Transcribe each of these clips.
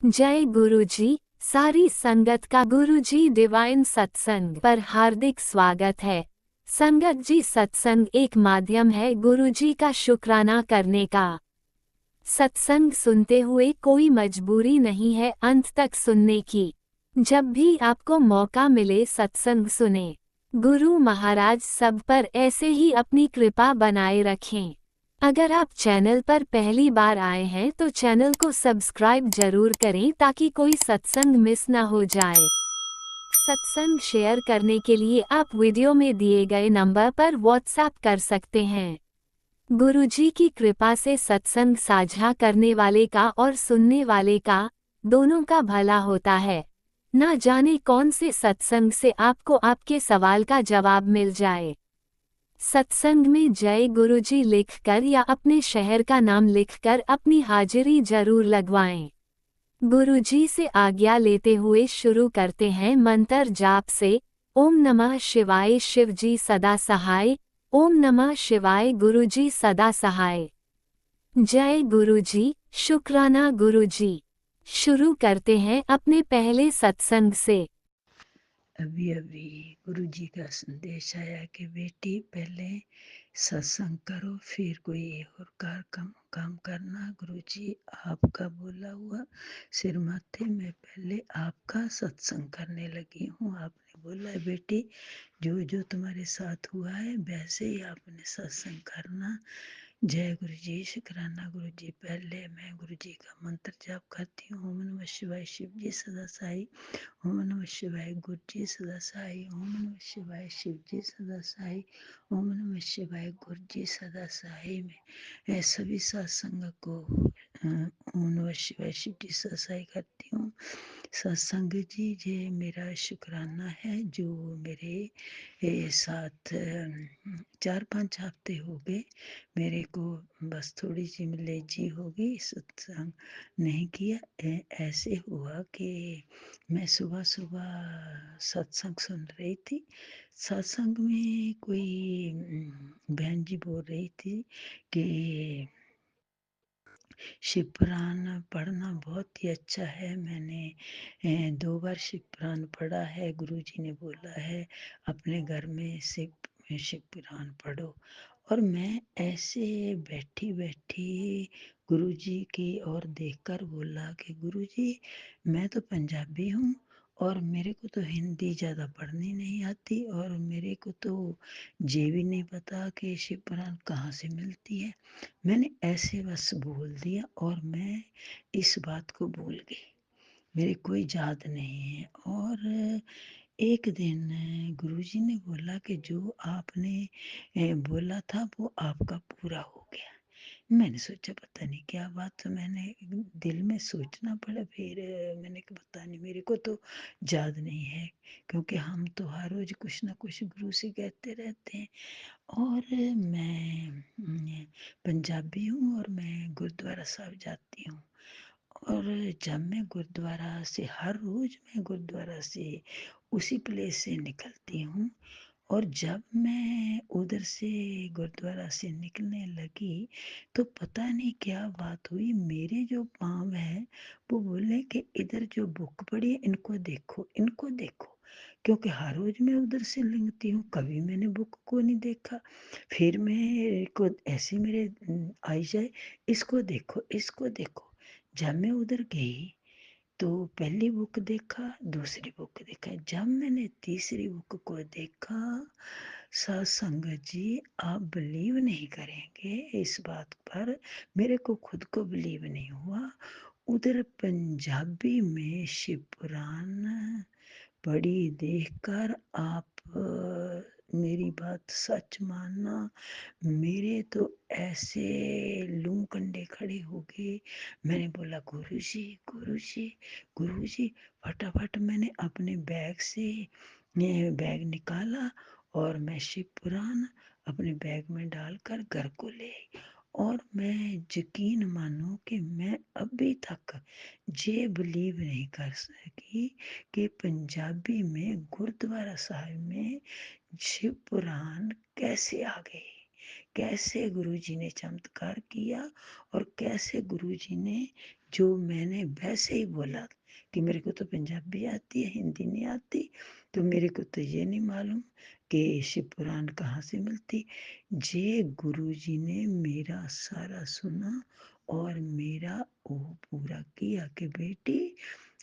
जय गुरुजी। सारी संगत का गुरुजी डिवाइन सत्संग पर हार्दिक स्वागत है। संगत जी, सत्संग एक माध्यम है गुरुजी का शुक्राना करने का। सत्संग सुनते हुए कोई मजबूरी नहीं है अंत तक सुनने की। जब भी आपको मौका मिले सत्संग सुने। गुरु महाराज सब पर ऐसे ही अपनी कृपा बनाए रखें। अगर आप चैनल पर पहली बार आए हैं तो चैनल को सब्सक्राइब जरूर करें ताकि कोई सत्संग मिस ना हो जाए। सत्संग शेयर करने के लिए आप वीडियो में दिए गए नंबर पर व्हाट्सएप कर सकते हैं। गुरुजी की कृपा से सत्संग साझा करने वाले का और सुनने वाले का दोनों का भला होता है। ना जाने कौन से सत्संग से आपको आपके सवाल का जवाब मिल जाए। सत्संग में जय गुरुजी लिखकर या अपने शहर का नाम लिखकर अपनी हाजिरी जरूर लगवाएं। गुरुजी से आज्ञा लेते हुए शुरू करते हैं मंत्र जाप से। ओम नमः शिवाय शिवजी सदा सहाय। ओम नमः शिवाय गुरुजी सदा सहाय। जय गुरुजी, शुक्राना गुरुजी। शुरू करते हैं अपने पहले सत्संग से। अभी अभी गुरु जी का संदेश आया कि बेटी पहले सत्संग करो फिर कोई और काम करना। गुरु जी आपका बोला हुआ सिर माथे में पहले आपका सत्संग करने लगी हूँ। आपने बोला है बेटी जो जो तुम्हारे साथ हुआ है वैसे ही आपने सत्संग करना। जय गुरु जी, शुक्राना गुरु जी। पहले मैं गुरु जी का मंत्र जाप करती हूँ। ओम नमः शिवाय शिव जी सदा साई। ओम नमः शिवाय गुरु जी सदा साई। ओम नमः शिवाय शिव जी सदा साई। ओम नमः शिवाय गुरु जी सदा साई। मैं सभी सत्संग को ओम नमः शिवाय शिव जी सदा साई करती हूँ। सत्संग जी ये मेरा शुक्राना है जो मेरे साथ 4-5 हफ्ते हो गए मेरे को बस थोड़ी सी मिलेजी हो गई, सत्संग नहीं किया। ऐसे हुआ कि मैं सुबह सुबह सत्संग सुन रही थी। सत्संग में कोई बहन जी बोल रही थी कि शिव पुराण पढ़ना बहुत ही अच्छा है। मैंने 2 बार शिव पुराण पढ़ा है। गुरुजी ने बोला है अपने घर में शिव पुराण पढ़ो। और मैं ऐसे बैठी बैठी गुरुजी की ओर देखकर बोला कि गुरुजी मैं तो पंजाबी हूँ और मेरे को तो हिंदी ज़्यादा पढ़नी नहीं आती और मेरे को तो ये भी नहीं पता कि शिव पुराण कहाँ से मिलती है। मैंने ऐसे बस बोल दिया और मैं इस बात को भूल गई। मेरे कोई याद नहीं है। और एक दिन गुरुजी ने बोला कि जो आपने बोला था वो आपका पूरा हो गया। मैंने सोचा पता नहीं क्या बात, तो मैंने दिल में सोचना पड़ा। फिर मैंने कहा पता नहीं, मेरे को तो याद नहीं है क्योंकि हम तो हर रोज कुछ ना कुछ गुरु से कहते रहते हैं। और मैं पंजाबी हूँ और मैं गुरुद्वारा साहब जाती हूँ। और जब मैं गुरुद्वारा से हर रोज मैं गुरुद्वारा से उसी प्लेस से निकलती हूँ। और जब मैं उधर से गुरुद्वारा से निकलने लगी तो पता नहीं क्या बात हुई, मेरे जो पाँव है वो बोले कि इधर जो बुक पड़ी है इनको देखो, इनको देखो। क्योंकि हर रोज मैं उधर से लंघती हूँ, कभी मैंने बुक को नहीं देखा। फिर मेरे को ऐसे मेरे आई जाए, इसको देखो, इसको देखो। जब मैं उधर गई तो पहली बुक देखा, दूसरी बुक देखा। जब मैंने तीसरी बुक को देखा, सत्संग जी आप बिलीव नहीं करेंगे इस बात पर, मेरे को खुद को बिलीव नहीं हुआ। उधर पंजाबी में शिव पुराण पढ़ी देखकर आप मेरी बात सच मानना, मेरे तो ऐसे लू कंडे खड़े हो गए। मैंने बोला गुरुजी गुरुजी गुरुजी। फटाफट मैंने अपने बैग से बैग निकाला और मैं शिव पुराण अपने बैग में डालकर घर को ले आई। और मैं यकीन मानो कि मैं अभी तक ये बिलीव नहीं कर सकी कि पंजाबी में गुरुद्वारा साहिब में शिव पुराण कैसे आ गए, कैसे गुरुजी ने चमत्कार किया और कैसे गुरुजी ने جو میں نے ویسے ہی بولا کہ میرے کو تو پنجابی آتی ہے، ہندی نہیں آتی، تو میرے کو تو یہ نہیں معلوم کہ شیو پران کہاں سے ملتی۔ جے گرو جی نے میرا سارا سنا اور میرا وہ پورا کیا کہ بیٹی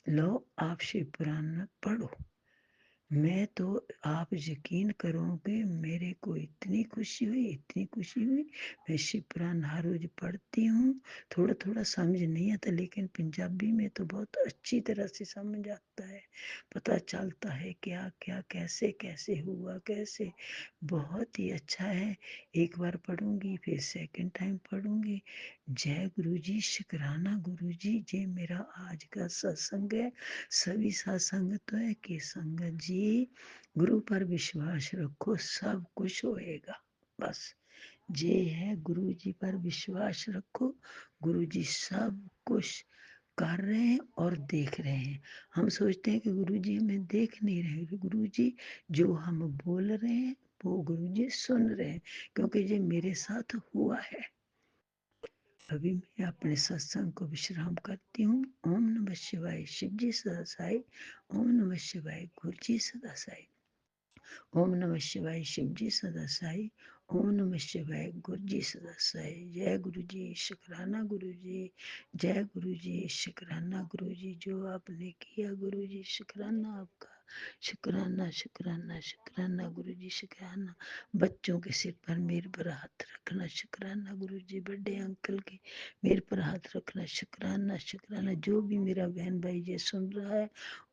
لو آپ شیو پران میں پڑھو۔ میں تو آپ یقین کرو گے میرے کو اتنی خوشی ہوئی، میں شیو پران ہر روز پڑھتی ہوں۔ تھوڑا تھوڑا سمجھ نہیں آتا، لیکن پنجابی میں تو بہت اچھی طرح سے سمجھ آتا ہے، پتہ چلتا ہے کیا کیا کیسے کیسے ہوا، کیسے بہت ہی اچھا ہے۔ ایک بار پڑھوں گی پھر سیکنڈ ٹائم پڑھوں گی۔ جے گرو جی، شکرانہ گرو جی، یہ میرا آج کا ستسنگ ہے۔ سبھی ستسنگ تو ہے کہ سنگت جی گرو پر وشواس رکھو، سب کچھ ہوئے گا۔ بس یہ ہے، گرو جی پر وشواس رکھو، گرو جی سب کچھ کر رہے ہیں اور دیکھ رہے ہیں۔ ہم سوچتے ہیں کہ گرو جی ہمیں دیکھ نہیں رہے، گرو جی جو ہم بول رہے ہیں وہ گرو جی سن رہے ہیں، کیونکہ یہ میرے ساتھ ہوا ہے۔ ابھی میں اپنے ستسنگ کو وشرام کرتی ہوں۔ اوم نمः شیوائے، شیو جی سدا سائے۔ اوم نمः شیوائے، گرو جی سدا سائے۔ اوم نمः شیوائے، شیو جی سدا سائے۔ اوم نمः شیوائے، گرو جی سدا سائے۔ جے گرو جی، شکرانہ گرو جی، جے گرو جی، شکرانہ گرو جی، جو آپ نے کیا گرو جی، شکرانہ آپ کا، شکرانہ شکرانہ شکرانہ گرو جی، شکرانہ۔ بچوں کے سر پر میرے پر ہاتھ رکھنا، شکرانہ گرو جی۔ بڑے انکل کے میرے پر ہاتھ رکھنا، شکرانہ شکرانہ۔ جو بھی میرا بہن بھائی یہ سن رہا ہے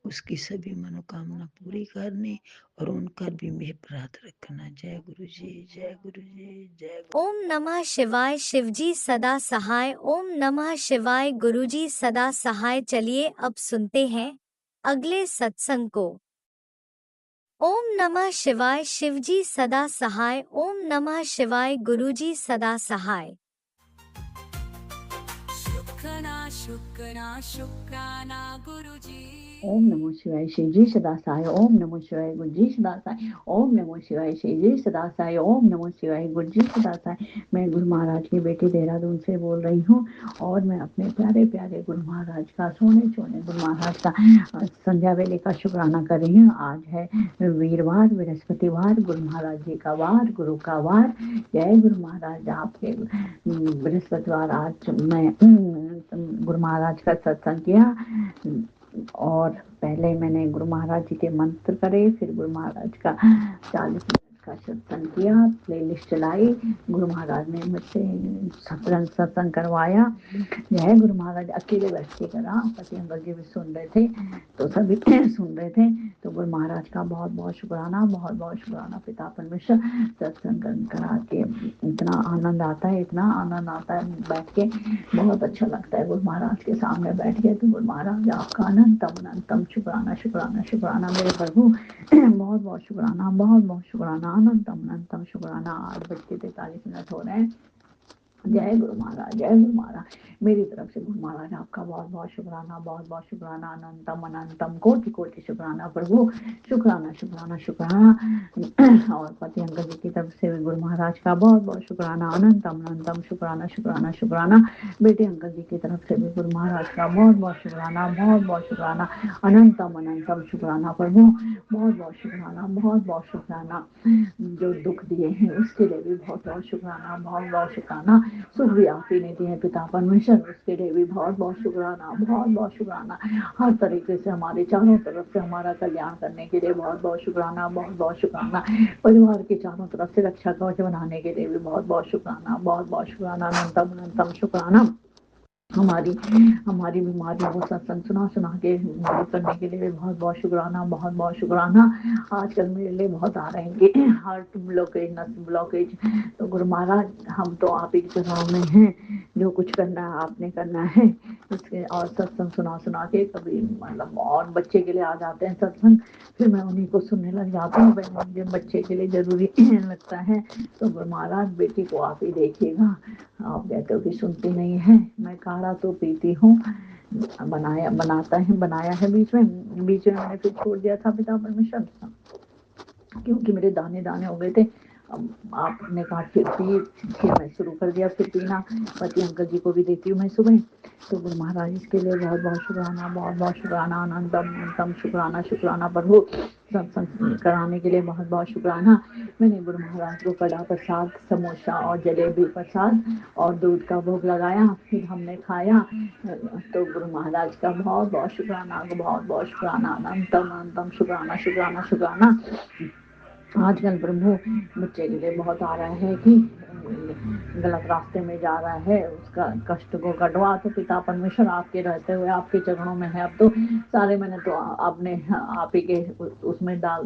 اس کی سبھی منوکامنا پوری کرنی، اور ان کا بھی میرے پر ہاتھ رکھنا۔ جے گرو جی، جے گرو جی، جے گرو۔ ओम नमः शिवाय, शिवजी सदा सहाय। ओम नमः शिवाय, गुरुजी सदा सहाय। चलिए अब सुनते हैं अगले सत्संग को। ओम नमः शिवाय, शिवजी सदा सहाय। ओम नमः शिवाय, गुरुजी सदा सहाय। शुक्राना शुक्राना शुक्राना गुरुजी। ओम नमो शिवाय, शिवजी सदा सहाय। ओम नमो शिवाय, गुरुजी सदा सहाय। ओम नमो शिवाय, शिवजी सदा सहाय। ओम नमो शिवाय, गुरुजी सदा सहाय। मैं गुरु महाराज की बेटी देहरादून से बोल रही हूँ, और मैं अपने प्यारे प्यारे गुरु महाराज का, सोने सोने गुरु महाराज का संध्या वेले का शुक्राना कर रही हूँ। आज है वीरवार, बृहस्पतिवार, गुरु महाराज जी का वार, गुरु का वार। जय गुरु महाराज। आपके बृहस्पतिवार आज मैं गुरु महाराज का सत्संग किया, और पहले मैंने गुरु महाराज जी के मंत्र करे, फिर गुरु महाराज का 40 मिनट का सत्संग किया, प्लेलिस्ट चलाई। गुरु महाराज ने मुझसे सत्संग करवाया। जय गुरु महाराज। अकेले बैठ के करा, पति अंकल जी भी सुन रहे थे, तो सभी सुन रहे थे। तो गुरु महाराज का बहुत बहुत शुक्राना, बहुत बहुत शुक्राना। पिता परमेश्वर, सत्संग करा के इतना आनंद आता है, इतना आनंद आता है बैठ के, बहुत अच्छा लगता है। गुरु महाराज के सामने बैठ के तो गुरु महाराज आपका अनंतम अनंतम शुक्राना शुक्राना शुक्राना मेरे प्रभु। बहुत बहुत शुक्राना, बहुत बहुत शुक्राना, अनंतम अनंतम शुक्राना। 8:43 हो रहे हैं। जय गुरु महाराज, जय गुरु महाराज। मेरी तरफ से गुरु महाराज आपका बहुत बहुत शुक्राना, बहुत बहुत शुक्राना, अनंतम अनंतम कोटि कोटि शुक्राना प्रभु। शुक्राना शुक्राना शुक्राना। और पति अंकल जी की तरफ से भी गुरु महाराज का बहुत बहुत शुक्राना, अनंतम अनंतम शुक्राना शुक्राना शुक्राना। बेटे अंकल जी की तरफ से भी गुरु महाराज का बहुत बहुत शुक्राना, बहुत बहुत शुक्राना, अनंतम अनंतम शुक्राना प्रभु। बहुत बहुत शुक्राना, बहुत बहुत शुक्राना। जो दुख दिए हैं उसके लिए भी बहुत बहुत शुक्राना, बहुत बहुत शुक्राना। सुख भी आप ही ने दिए हैं पिता परमेश्वर, उसके लिए भी बहुत बहुत शुक्राना, बहुत बहुत शुक्राना। हर तरीके से हमारे चारों तरफ से हमारा कल्याण करने के लिए बहुत बहुत शुक्राना, बहुत बहुत शुक्राना। परिवार के चारों तरफ से रक्षा कवच बनाने के लिए भी बहुत बहुत शुक्राना, बहुत बहुत शुक्राना, अनंतम अनंतम शुक्राना। हमारी बीमारियों को सत्संग सुना सुना के दूर करने के लिए भी बहुत बहुत शुक्राना, बहुत बहुत शुक्राना। आजकल मेरे लिए बहुत आ रहे हैं कि हार्ट ब्लॉकेज, नस ब्लॉकेज, तो गुरु महाराज हम तो आप ही के चरणों में हैं, जो कुछ करना है आपने करना है। इसके और सत्संग सुना सुना के कभी मतलब और बच्चे के लिए आ जाते हैं सत्संग, फिर मैं उन्हीं को सुनने लग जाती हूँ। मुझे बच्चे के लिए जरूरी लगता है, तो गुरु महाराज बेटी को आप ही देखिएगा। आप कहते हो कि सुनती नहीं है, मैं काढ़ा तो पीती हूँ, बनाया है बीच में मैंने फिर छोड़ दिया था पिता परमेश्वर, क्योंकि मेरे दाने दाने हो गए थे। اب آپ نے کہا پھر میں شروع کر دیا پھر پینا، پتی انکل جی کو بھی دیتی ہوں میں صبح. تو گرو مہاراج اس کے لیے بہت بہت شکرانہ، بہت بہت شکرانہ، انتم شکرانہ شکرانہ پربھو. ستسنگ کرانے کے لیے بہت بہت شکرانہ. میں نے گرو مہاراج کو کڑا پرساد، سموسا اور جلیبی پرساد اور دودھ کا بھوگ لگایا، پھر ہم نے کھایا. تو گرو مہاراج کا بہت بہت شکرانہ، بہت بہت شکرانہ، انتم انتم شکرانہ شکرانہ شکرانہ. آج کل پربھو بچے کے لیے بہت آ رہا ہے کہ غلط راستے میں جا رہا ہے، اس کا کشٹ کو کٹوا. تو پتا پرمیشور آپ کے رہتے ہوئے آپ کے چرنوں میں ہے. اب تو سارے میں نے تو آپ ہی کے اس میں ڈال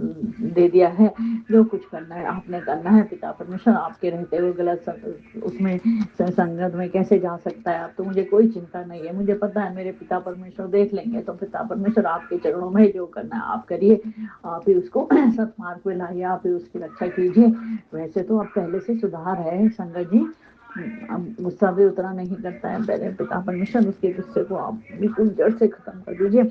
دے دیا ہے. جو کچھ کرنا ہے آپ نے کرنا ہے. پتا پرمیشور آپ کے رہتے ہوئے غلط اس میں سنگت میں کیسے جا سکتا ہے. اب تو مجھے کوئی چنتا نہیں ہے، مجھے پتا ہے میرے پتا پرمیشور دیکھ لیں گے. تو پتا پرمیشور آپ کے چرنوں میں جو کرنا ہے آپ کریے. آپ ہی اس کو ست مارگ پہ لائیے، آپ ہی اس کی رکشا کیجیے. ویسے تو اب پہلے سے سدھار ہے سنگت جی، اب غصہ بھی اتنا نہیں کرتا ہے پہلے. پتا پرمیشور اس کے غصے کو آپ بالکل جڑ سے ختم کر دیجیے.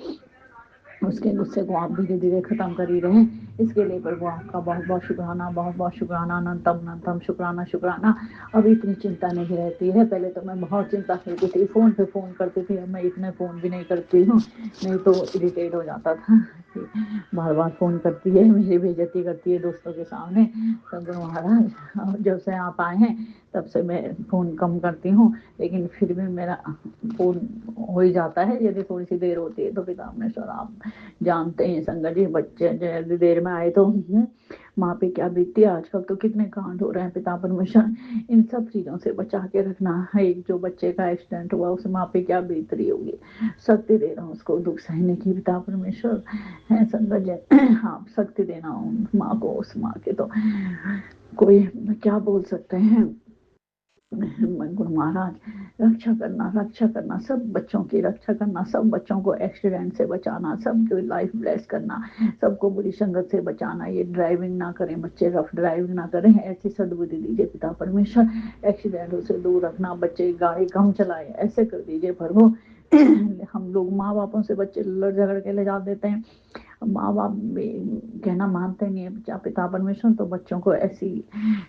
اس کے غصے کو آپ دھیرے دھیرے ختم کر ہی رہے ہیں. اس کے لیے پربھو آپ کا بہت بہت شکرانہ، بہت بہت شکرانہ، انتم انتم شکرانہ شکرانہ. اب اتنی چنتا نہیں رہتی ہے. پہلے تو میں بہت چنتا کرتی تھی، فون پہ فون کرتی تھی. اب میں اتنے فون بھی نہیں کرتی ہوں، نہیں تو اریٹیٹ ہو جاتا تھا. بار بار فون کرتی ہے، میری بے عزتی کرتی ہے دوستوں کے سامنے. تو گرو مہاراج جب سے آپ آئے ہیں تب سے میں فون کم کرتی ہوں، لیکن پھر بھی میرا فون ہو ہی جاتا ہے. یدی تھوڑی سی دیر ہوتی ہے تو پتا پرمیشور آپ جانتے ہیں سنگت جی، بچے دیر میں آئے تو ماں پہ کیا بیتتی ہے. آج کل تو کتنے کانڈ ہو رہے ہیں. پتا پرمیشور ان سب چیزوں سے بچا کے رکھنا ہے. ایک جو بچے کا ایکسیڈنٹ ہوا اس ماں پہ کیا بیت رہی ہوگی. شکتی دے رہا ہوں اس کو دکھ سہنے کی. پتا پرمیشور ہے سنگت جی، آپ شکتی دینا اس ماں کو. اس ماں کے تو کوئی کیا بول سکتے ہیں. گرو مہاراج رکشا کرنا، رکشا کرنا، سب بچوں کی رکشا کرنا، سب بچوں کو ایکسیڈنٹ سے بچانا، سب کی لائف بلیس کرنا، سب کو بری سنگت سے بچانا. یہ ڈرائیونگ نہ کریں بچے، رف ڈرائیونگ نہ کریں، ایسی سدبدھی دیجیے پتا پرمیشور. ایکسیڈنٹوں سے دور رکھنا، بچے گاڑی کم چلائے، ایسے کر دیجیے پربھو. ہم لوگ ماں باپوں سے بچے لڑ جھگڑ کے لے جا دیتے ہیں. ماں باپ بھی کہنا مانتے نہیں ہے پتا پرمیشور. تو بچوں کو ایسی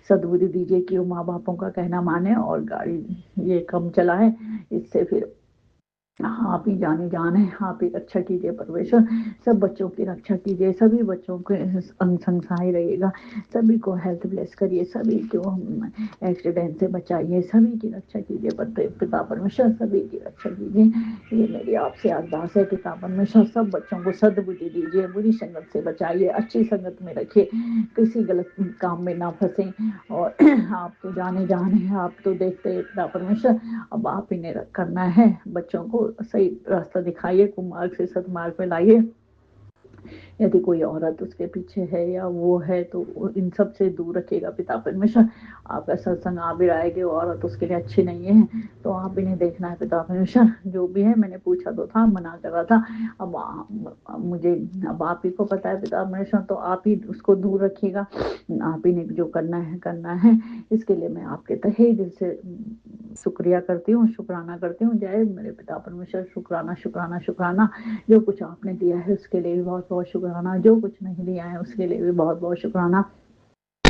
سدبدھی دیجیے کہ وہ ماں باپوں کا کہنا مانے اور گاڑی یہ کم چلائے. اس سے پھر آپ ہی جانے جان ہے. آپ ہی رکشا کیجیے پرمیشور. سب بچوں کی رکشا کیجیے، سبھی بچوں کے انگ سنگ سہائے رہیے گا. سبھی کو ہیلتھ بلیس کریے، سبھی کو ایکسیڈنٹ سے بچائیے، سبھی کی رکشا کیجیے پتا پرمیشور. سبھی کی رکشا کیجیے. یہ میری آپ سے ارداس ہے پتا پرمیشور. سب بچوں کو سدبدھی دیجیے، بری سنگت سے بچائیے، اچھی سنگت میں رکھیے، کسی غلط کام میں نہ پھنسیں. اور آپ تو جانے ہیں، آپ تو دیکھتے پتا پرمیشور. اب آپ ہی نے کرنا ہے. بچوں کو صحیح راستہ دکھائیے، کمارگ سے ست مارگ پہ لائیے. یدی کوئی عورت اس کے پیچھے ہے یا وہ ہے تو ان سب سے دور رکھے گا پتا پرمیشور. آپ کا ستسنگ آ بھی رہا ہے کہ وہ عورت اس کے لیے اچھی نہیں ہے، تو آپ بھی نہیں دیکھنا ہے پتا پرمیشور. جو بھی ہے میں نے پوچھا تو تھا، منع کر رہا تھا. اب مجھے اب آپ ہی کو پتا ہے پتا پرمیشور، تو آپ ہی اس کو دور رکھیے گا. آپ ہی نے جو کرنا ہے کرنا ہے. اس کے لیے میں آپ کے تہہ دل سے شکریہ کرتی ہوں، شکرانہ کرتی ہوں. جے میرے پتا پرمیشور، شکرانہ شکرانہ شکرانہ. جو کچھ آپ نے دیا ہے اس کے لیے بھی بہت بہت شکرانہ. جو کچھ نہیں دیا ہے اس کے لیے بھی بہت بہت شکرانہ.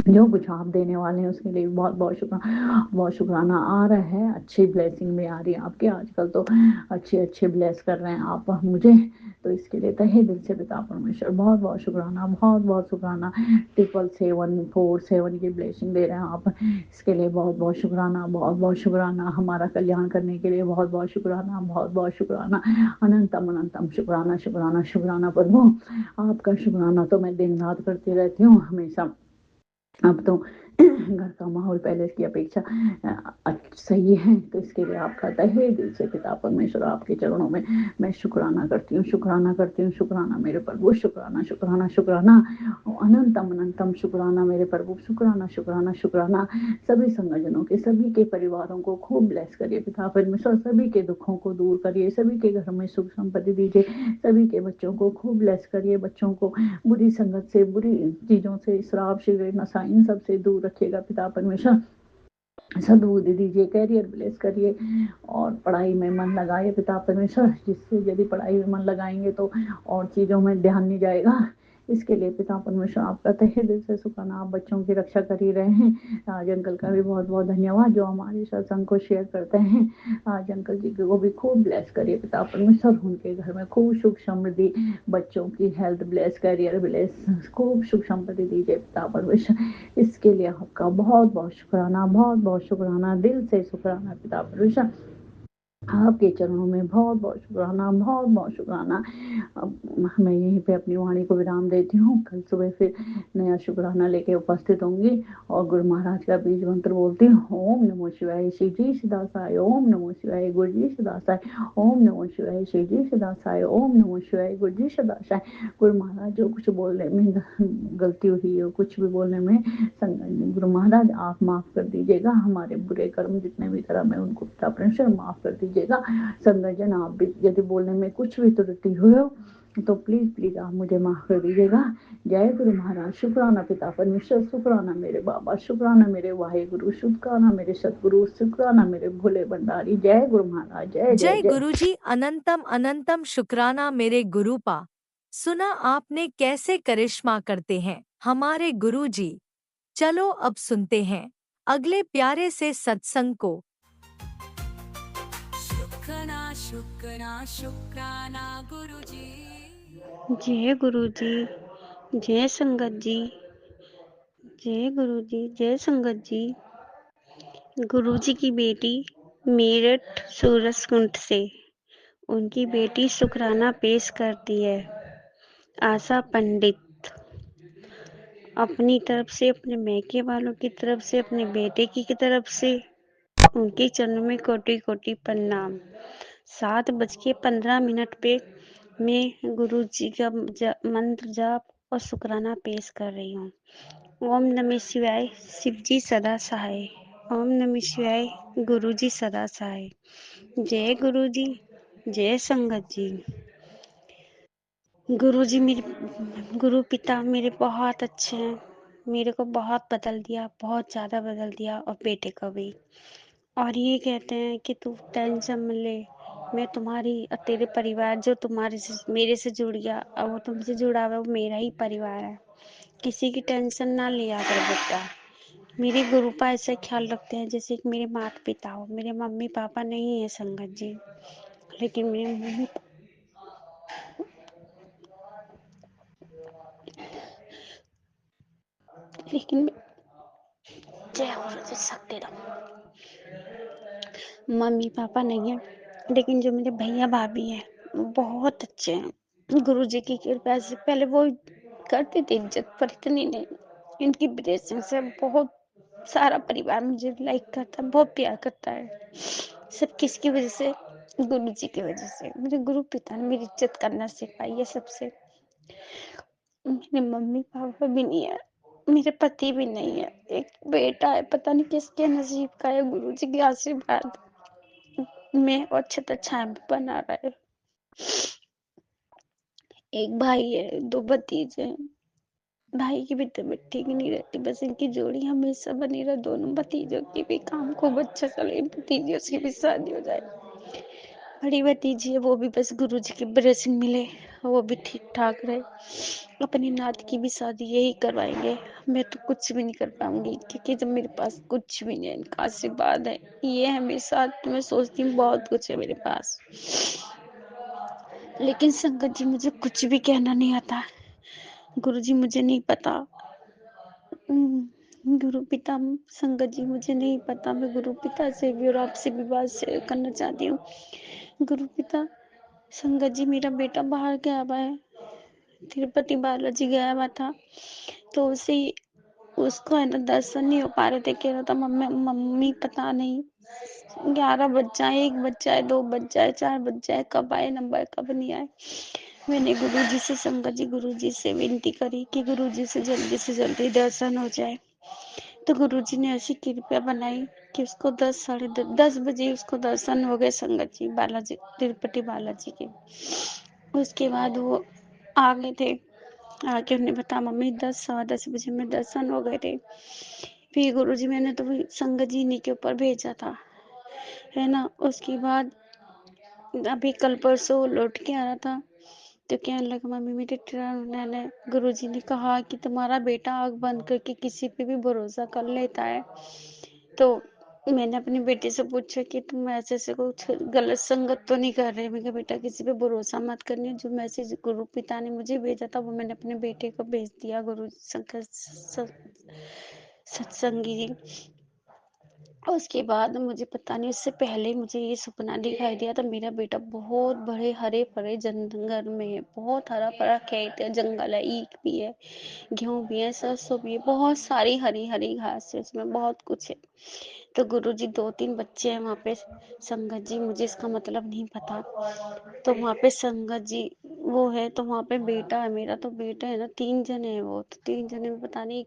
جو کچھ آپ دینے والے ہیں اس کے لیے بھی بہت بہت شکرانہ، بہت شکرانہ. آ رہا ہے اچھی بلیسنگ میں آ رہی ہے آپ کے. آج کل تو اچھے بلیس کر رہے ہیں آپ مجھے. تو اس کے لیے تہہ دل سے پتا پرمیشور بہت بہت شکرانہ، بہت بہت شکرانہ. 77747 کی بلیسنگ دے رہے ہیں آپ، اس کے لیے بہت بہت شکرانہ، بہت بہت شکرانہ. ہمارا کلیان کرنے کے لیے بہت بہت شکرانہ، بہت بہت شکرانہ. اننتم اننتم شکرانہ شکرانہ شکرانہ پربھو. آپ کا شکرانہ تو میں دن رات کرتی رہتی ہوں ہمیشہ. اب تو گھر کا ماحول پہلے کی اپیکشا صحیح ہے. تو اس کے لیے آپ کا تہہ دل سے پتا پرمیشور آپ کے چرنوں میں شکرانہ کرتی ہوں، شکرانہ کرتی ہوں. شکرانہ میرے پربھو، شکرانہ شکرانہ شکرانہ. اننتم اننتم شکرانہ میرے پربھو. شکرانہ شکرانہ شکرانہ. سبھی سنگجنوں کے، سبھی کے پریواروں کو خوب بلیس کریے پتا پرمیشور. سبھی کے دکھوں کو دور کریے، سبھی کے گھر میں سکھ سمپتی دیجیے. سبھی کے بچوں کو خوب بلیس کریے. بچوں کو بری سنگت سے، بری چیزوں سے، شراب سگریٹ نشہ ان سب سے دور رکھیے گا پتا پرمیشور. سدبدھی دیجیے، کیریئر بلیس کریے اور پڑھائی میں من لگائے پتا پرمیشور. جس سے یدی پڑھائی میں من لگائیں گے تو اور چیزوں میں دھیان نہیں جائے گا. इसके लिए पिता परमेश्वर आपका तहे दिल से शुक्राना। आप बच्चों की रक्षा कर ही रहे हैं। आज अंकल का भी बहुत बहुत धन्यवाद जो हमारे सत्संग को शेयर करते हैं। आज अंकल जी को भी खूब ब्लेस करिए पिता परमेश्वर, उनके घर में खूब सुख समृद्धि, बच्चों की हेल्थ ब्लेस, करियर ब्लेस, खूब सुख समृद्धि दीजिए पिता परमेश्वर। इसके लिए आपका बहुत बहुत शुक्राना, बहुत बहुत शुक्राना, दिल से शुक्राना पिता परमेश्वर। आपके चरणों में बहुत बहुत शुक्राना, बहुत बहुत शुक्राना। अब मैं यहीं पे अपनी वाणी को विराम देती हूँ। कल सुबह फिर नया शुक्राना लेके उपस्थित होंगी और गुरु महाराज का बीज मंत्र बोलती हूँ। ओम नमो शिवाय श्री जी सदासाय, ओम नमो शिवाय गुरु जी सदासाय, ओम नमो शिवाय श्री जी सदासाय, ओम नमो शिवाय गुरु जी सदासाय। गुरु महाराज जो कुछ बोलने में गलती हुई हो, कुछ भी बोलने में, गुरु महाराज आप माफ कर दीजिएगा। हमारे बुरे कर्म जितने भी कर्म है उनको पिता परमेश्वर माफ कर दीजिएगा। संगत जन आप भी यदि बोलने में कुछ भी त्रुटि हुई हो तो प्लीज प्लीज आप मुझे माफ कर दीजिएगा। जय गुरु महाराज। शुक्राना पिता परमेश्वर, शुक्राना मेरे बाबा, शुक्राना मेरे वाहिगुरु, शुक्राना मेरे सतगुरु, शुक्राना मेरे भोले भंडारी। जय गुरु महाराज, जय जय जय जय। गुरुजी, अनंतम अनंतम शुक्राना मेरे गुरुपा। सुना आपने कैसे करिश्मा करते हैं हमारे गुरुजी। चलो अब सुनते हैं अगले प्यारे से सत्संग को। शुक्राना शुक्राना शुक्राना गुरुजी। जय गुरु जी, जय संगत जी, जय गुरु जी, जय संगत जी। गुरु जी की बेटी मेरठ सूरजकुंड से उनकी बेटी शुक्राना पेश करती है। आशा पंडित अपनी तरफ से, अपने मैके वालों की तरफ से, अपने बेटे की तरफ से उनके चरणों में कोटि कोटि प्रणाम। 7:15 पे मैं गुरु जी का मंत्र जाप और शुक्राना पेश कर रही हूँ। ओम नमः शिवाय, शिव जी सदा सहाय। ओम नमः शिवाय, गुरु जी सदा सहाय। जय गुरु जी, जय संगत जी। गुरु जी मेरे गुरु पिता मेरे बहुत अच्छे हैं। मेरे को बहुत बदल दिया, बहुत ज़्यादा बदल दिया, और बेटे को भी। और ये कहते हैं कि तू टेंशन मत ले, मैं तुम्हारी और तेरे परिवार जो तुम्हारे से मेरे से जुड़ गया और वो तुमसे जुड़ा हुआ, वो मेरा ही परिवार है। किसी की टेंशन ना लिया कर बेटा। मेरे गुरुपा ऐसा ख्याल रखते हैं जैसे कि मेरे माता पिता हो। मेरे मम्मी पापा नहीं है संगत जी, लेकिन मेरे मम्मी लेकिन जय गुरु जी शक्ति मम्मी पापा नहीं है, लेकिन जो मेरे भैया भाभी हैं वो बहुत अच्छे हैं। गुरु जी की कृपा से पहले वो करते थे इज्जत, पर इतनी नहीं। इनकी ब्लेसिंग से बहुत सारा परिवार मुझे लाइक करता है, बहुत प्यार करता है। सब किसकी वजह से? गुरु जी की वजह से। मेरे गुरु पिता ने मेरी इज्जत करना सिखाई है सबसे। मेरे मम्मी पापा भी नहीं है, मेरे पति भी नहीं है, एक बेटा है, पता नहीं किसके नसीब का है। गुरु जी के आशीर्वाद में और छत्र छाया भी बना रहा है। एक भाई है, 2 भतीजे हैं। भाई की भी तबीयत ठीक नहीं रहती, बस इनकी जोड़ी हमेशा बनी रहे। दोनों भतीजों की भी काम खूब अच्छा चले, भतीजियों की भी शादी हो जाए। बड़ी भतीजी है, वो भी बस गुरु जी की ब्लेसिंग मिले, वो भी ठीक ठाक रहे। अपनी नात की भी शादी यही करवाएंगे। मैं तो कुछ भी नहीं कर पाऊंगी, क्योंकि जब मेरे पास कुछ भी नहीं है, इनका आशीर्वाद है, ये है मेरे साथ। तो मैं सोचती हूँ बहुत कुछ है मेरे पास, लेकिन संगत जी मुझे कुछ भी कहना नहीं आता। गुरु जी मुझे नहीं पता, गुरु पिता संगत जी मुझे नहीं पता। मैं गुरु पिता से भी और आपसे भी बात शेयर करना चाहती हूँ। गुरु पिता संगत जी, मेरा बेटा बाहर गया हुआ है, तिरुपति बालाजी गया हुआ था, तो उसे उसको है ना दर्शन नहीं हो पा रहे थे। कह रहा था मम्मी मम्मी पता नहीं 11 बज जाए, 1 बज जाए, 2 बज जाए, 4 बज जाए, कब आए नंबर, कब नहीं आए। मैंने गुरुजी से, संगत जी गुरुजी से विनती करी कि गुरुजी से जल्दी दर्शन हो जाए। तो गुरुजी ने ऐसी कृपया बनाई कि उसको 10 बजे उसको दर्शन हो गए संगत जी, बालाजी, तिरुपति बालाजी के। उसके बाद वो आ गए थे, आके उन्हें बता मम्मी 10 सवा 10 बजे में दर्शन हो गए थे। फिर गुरुजी मैंने तो संगत जी ने के ऊपर भेजा था, है ना। उसके बाद अभी कल परसों लौट के आ रहा था, तो कहने लगा मम्मी मेरे मैंने गुरुजी ने कहा कि तुम्हारा बेटा आँख बंद करके किसी पे भी भरोसा कर लेता है। तो मैंने अपने बेटे से पूछा कि तुम ऐसे कुछ गलत संगत तो नहीं कर रहे? मैं कहा बेटा किसी पे भरोसा मत करनी। जो मैसेज गुरु पिता ने मुझे भेजा था वो मैंने अपने बेटे को भेज दिया। गुरु सत्संगी जी। उसके बाद मुझे पता नहीं, उससे पहले मुझे ये सपना दिखाई दिया था, मेरा बेटा बहुत बड़े हरे भरे जंगल में है, बहुत हरा भरा खेत है, जंगल है, ईख भी है, गेहूं भी है, सरसों भी है, बहुत सारी हरी हरी घास है, उसमें बहुत कुछ है। तो गुरुजी 2-3 बच्चे हैं वहाँ पे संगत जी, मुझे इसका मतलब नहीं पता। तो वहाँ पे संगत जी वो है, तो वहाँ पे बेटा है मेरा, तो बेटा है ना 3 जने हैं वो, तो 3 जने में पता नहीं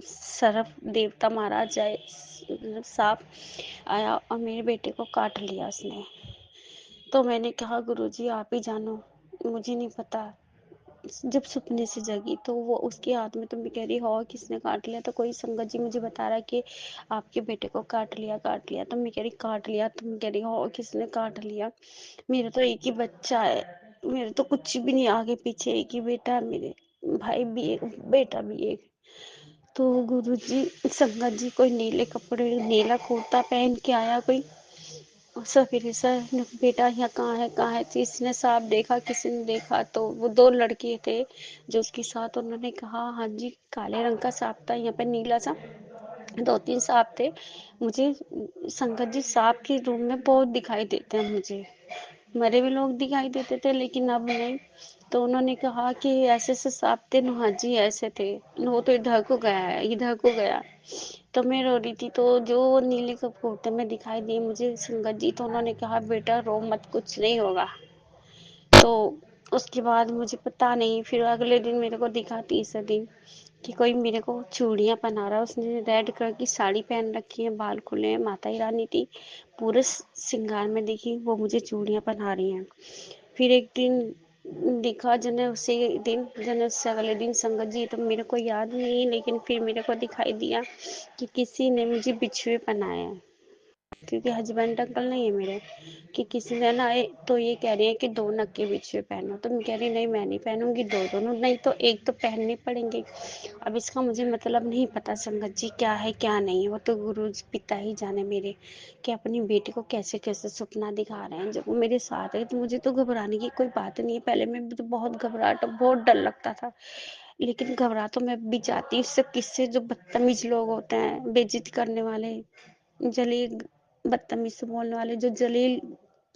सर्प देवता महाराज आए, मतलब सांप आया और मेरे बेटे को काट लिया उसने। तो मैंने कहा गुरुजी आप ही जानो, मुझे नहीं पता। जब सपने से जगी तो वो उसके हाथ में, तो मैं कह रही हो किसने काट लिया, तो कोई संगत जी मुझे बता रहा कि आपके बेटे को काट लिया काट लिया। तो मैं कह रही काट लिया, तुम कह रही हो किसने काट लिया? मेरा तो एक ही बच्चा है, मेरे तो कुछ भी नहीं आगे पीछे, एक ही बेटा है, मेरे भाई भी एक बेटा भी एक। तो गुरुजी संगत जी कोई नीले कपड़े नीला कुर्ता पहन के आया, कोई सफेद सा, बेटा यहाँ कहाँ है, किसी ने सांप देखा, किसी ने देखा। तो वो 2 लड़के थे जो उसके साथ, उन्होंने कहा हाँ जी काले रंग का सांप था, यहाँ पे नीला सा 2-3 सांप थे। मुझे संगत जी सांप के रूम में बहुत दिखाई देते हैं, मुझे मरे हुए लोग दिखाई देते थे लेकिन अब नहीं। तो उन्होंने कहा कि ऐसे से सांप थे, हाँ जी ऐसे थे, वो तो इधर को गया है, इधर को गया। तो मैं रो रही थी, तो जो नीले कपड़े में दिखाई दिए मुझे संगत जी, तो उन्होंने कहा बेटा रो मत, कुछ नहीं होगा। तो उसके बाद मुझे पता नहीं, फिर अगले दिन मेरे को दिखा, तीसरे दिन कि कोई मेरे को चूड़ियां पहना रहा है, उसने रेड कलर की साड़ी पहन रखी है, बाल खुले हैं, माता ही रानी थी पूरे श्रृंगार में दिखी, वो मुझे चूड़ियां पहना रही हैं। फिर एक दिन दिखा जने, उसी दिन जने उससे अगले दिन संगत जी, तो मेरे को याद नहीं, लेकिन फिर मेरे को दिखाई दिया कि किसी ने मुझे बिछुए पहनाए हैं, क्योंकि हस्बैंड अंकल नहीं है मेरे, कि किसी ने ना तो ये कह रही है कि 2 नक्के बिछुए पहनो, तो मैं कह रही नहीं मैं नहीं पहनूंगी, 2 दोनों नहीं तो एक तो पहनने पड़ेंगे। अब इसका मुझे मतलब नहीं पता संगत जी क्या है क्या नहीं है, वो तो गुरु पिता ही जाने मेरे, कि अपनी बेटी को कैसे कैसे सपना दिखा रहे हैं। जब वो मेरे साथ है तो मुझे तो घबराने की कोई बात नहीं है, पहले मैं मुझे बहुत घबराहट, बहुत डर लगता था, लेकिन घबरा तो मैं भी जाती उससे, किससे जो बदतमीज लोग होते हैं, बेइज्जती करने वाले, जलील बदतमीज से बोलने वाले, जो जलील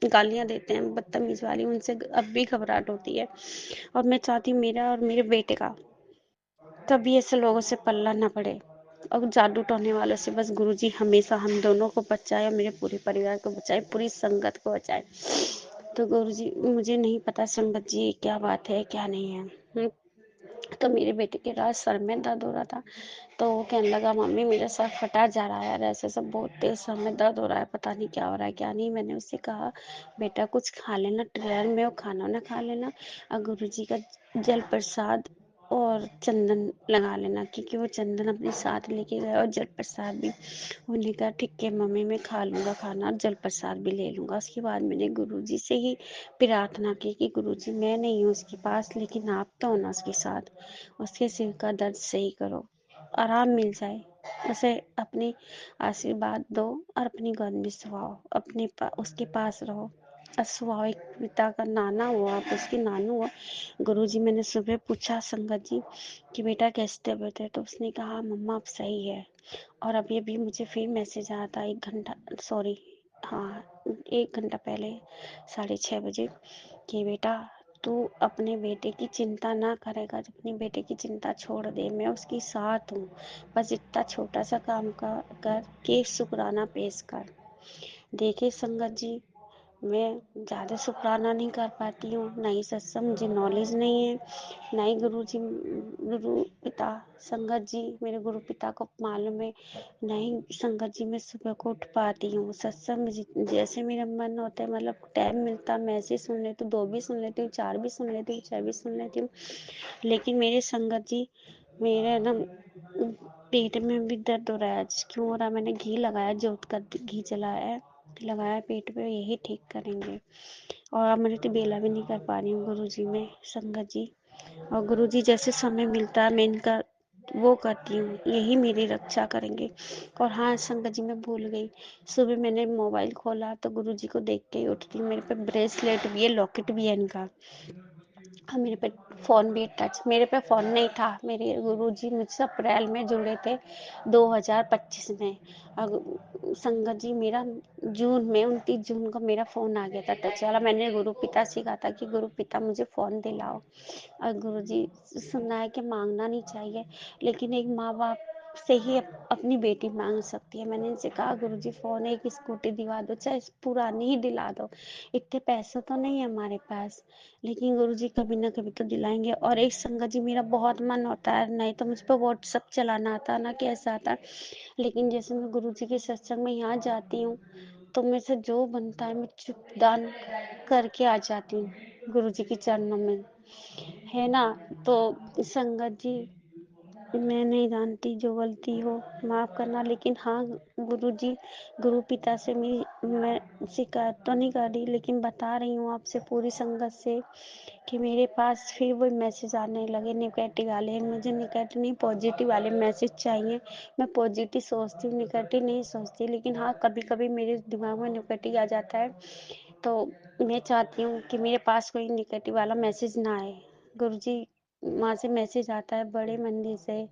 गालियां देते हैं बदतमीज वाली, उनसे अब भी घबराहट होती है। और मैं चाहती मेरा और मेरे बेटे का कभी ऐसे लोगों से पल्ला ना पड़े, और जादू टोने वालों से बस गुरुजी हमेशा हम दोनों को बचाए, और मेरे पूरे परिवार को बचाए, पूरी संगत को बचाए। तो गुरुजी मुझे नहीं पता संगत जी क्या बात है क्या नहीं है। तो मेरे बेटे के रात सर में दर्द हो रहा था, तो वो कहने लगा मम्मी मेरा सर फटा जा रहा है यार, ऐसे सब बहुत तेज सर में दर्द हो रहा है, पता नहीं क्या हो रहा है क्या नहीं। मैंने उससे कहा बेटा कुछ खा लेना, ट्रेन में वो खाना ना खा लेना, और गुरुजी का जल प्रसाद और चंदन लगा लेना, क्योंकि वो चंदन अपने साथ लेके गए, और जल प्रसाद भी। उन्होंने कहा ठीक है मम्मी मैं खा लूंगा खाना, और जल प्रसाद भी ले लूंगा। उसके बाद मैंने गुरुजी से ही प्रार्थना की कि गुरुजी मैं नहीं हूँ उसके पास, लेकिन आप तो हो ना उसके साथ, उसके सिर का दर्द सही करो, आराम मिल जाए, उसे अपनी आशीर्वाद दो, और अपनी गोद में सुलाओ, उसके पास रहो, सुहाओ। एक पिता का नाना हुआ, आप उसकी नानू हुआ। गुरुजी मैंने सुबह पूछा संगत जी कि बेटा कैसे तबीयत है, तो उसने कहा मम्मा अब सही है। और अभी अभी मुझे फिर मैसेज आया था 1 घंटा पहले 6:30 बजे कि बेटा तू अपने बेटे की चिंता ना करेगा, अपने बेटे की चिंता छोड़ दे, मैं उसके साथ हूँ, बस इतना छोटा सा काम कर के शुक्राना पेश कर। देखिए संगत जी मैं ज़्यादा शुक्राना नहीं कर पाती हूँ, ना ही सत्संग, मुझे नॉलेज नहीं है, ना ही गुरु पिता संगत जी मेरे गुरु पिता को मालूम है, नहीं संगत जी मैं सुबह को उठ पाती हूँ, सत्संग जैसे मेरा मन होता है, मतलब टाइम मिलता मैं ऐसे सुन लेती हूँ, 2 भी सुन लेती हूँ, 4 भी सुन लेती हूँ, 6 भी सुन लेती हूँ। लेकिन मेरे संगत जी मेरे ना पेट में भी दर्द हो रहा है, आज क्यों हो रहा है, मैंने घी लगाया, जोत का घी जलाया है, लगाया पेट पे, यही ठीक करेंगे। और अमृत बेला भी नहीं कर पा रही हूँ गुरुजी में, संगत जी। और गुरुजी जैसे समय मिलता है मैं इनका वो करती हूँ, यही मेरी रक्षा करेंगे। और हाँ संगत जी, मैं भूल गई, सुबह मैंने मोबाइल खोला तो गुरुजी को देख के ही उठती हूँ। मेरे पे ब्रेसलेट भी है, लॉकेट भी है इनका, और मेरे पे फोन भी टच, मेरे पे फोन नहीं था। मेरे गुरुजी मुझसे अप्रैल में जुड़े थे 2025 में। और संगत जी मेरा जून में 29 जून को मेरा फोन आ गया था टच वाला। मैंने गुरु पिता से कहा था कि गुरु पिता मुझे फोन दिलाओ। और गुरुजी, सुनना है कि मांगना नहीं चाहिए, लेकिन एक माँ बाप से ही अपनी बेटी मांग सकती है। मैंने इनसे कहा गुरुजी फोन, एक स्कूटी दिवा दो, चाहे पुरानी ही दिला दो, इतने पैसे तो नहीं है हमारे पास, लेकिन गुरुजी कभी ना कभी तो दिलाएंगे। और एक संगत जी, मेरा बहुत मन होता है, नहीं तो मुझ पर व्हाट्सअप चलाना आता ना कैसा आता, लेकिन जैसे मैं गुरुजी के सत्संग में यहाँ जाती हूँ तो मेरे से जो बनता है मैं चुप दान करके आ जाती हूँ गुरुजी के चरणों में, है ना। तो संगत जी, मैं नहीं जानती, जो गलती हो माफ करना, लेकिन हाँ गुरुजी, गुरु पिता से मैं शिकायत तो नहीं कर रही, लेकिन बता रही हूँ आपसे पूरी संगत से कि मेरे पास फिर वो मैसेज आने लगे निगेटिव वाले। मुझे निगेटिव नहीं, पॉजिटिव वाले मैसेज चाहिए। मैं पॉजिटिव सोचती हूँ, निगेटिव नहीं सोचती, लेकिन हाँ कभी कभी मेरे दिमाग में निगेटिव आ जाता है, तो मैं चाहती हूँ कि मेरे पास कोई निगेटिव वाला मैसेज ना आए। गुरुजी, वहाँ से मैसेज आता है बड़े मंदिर से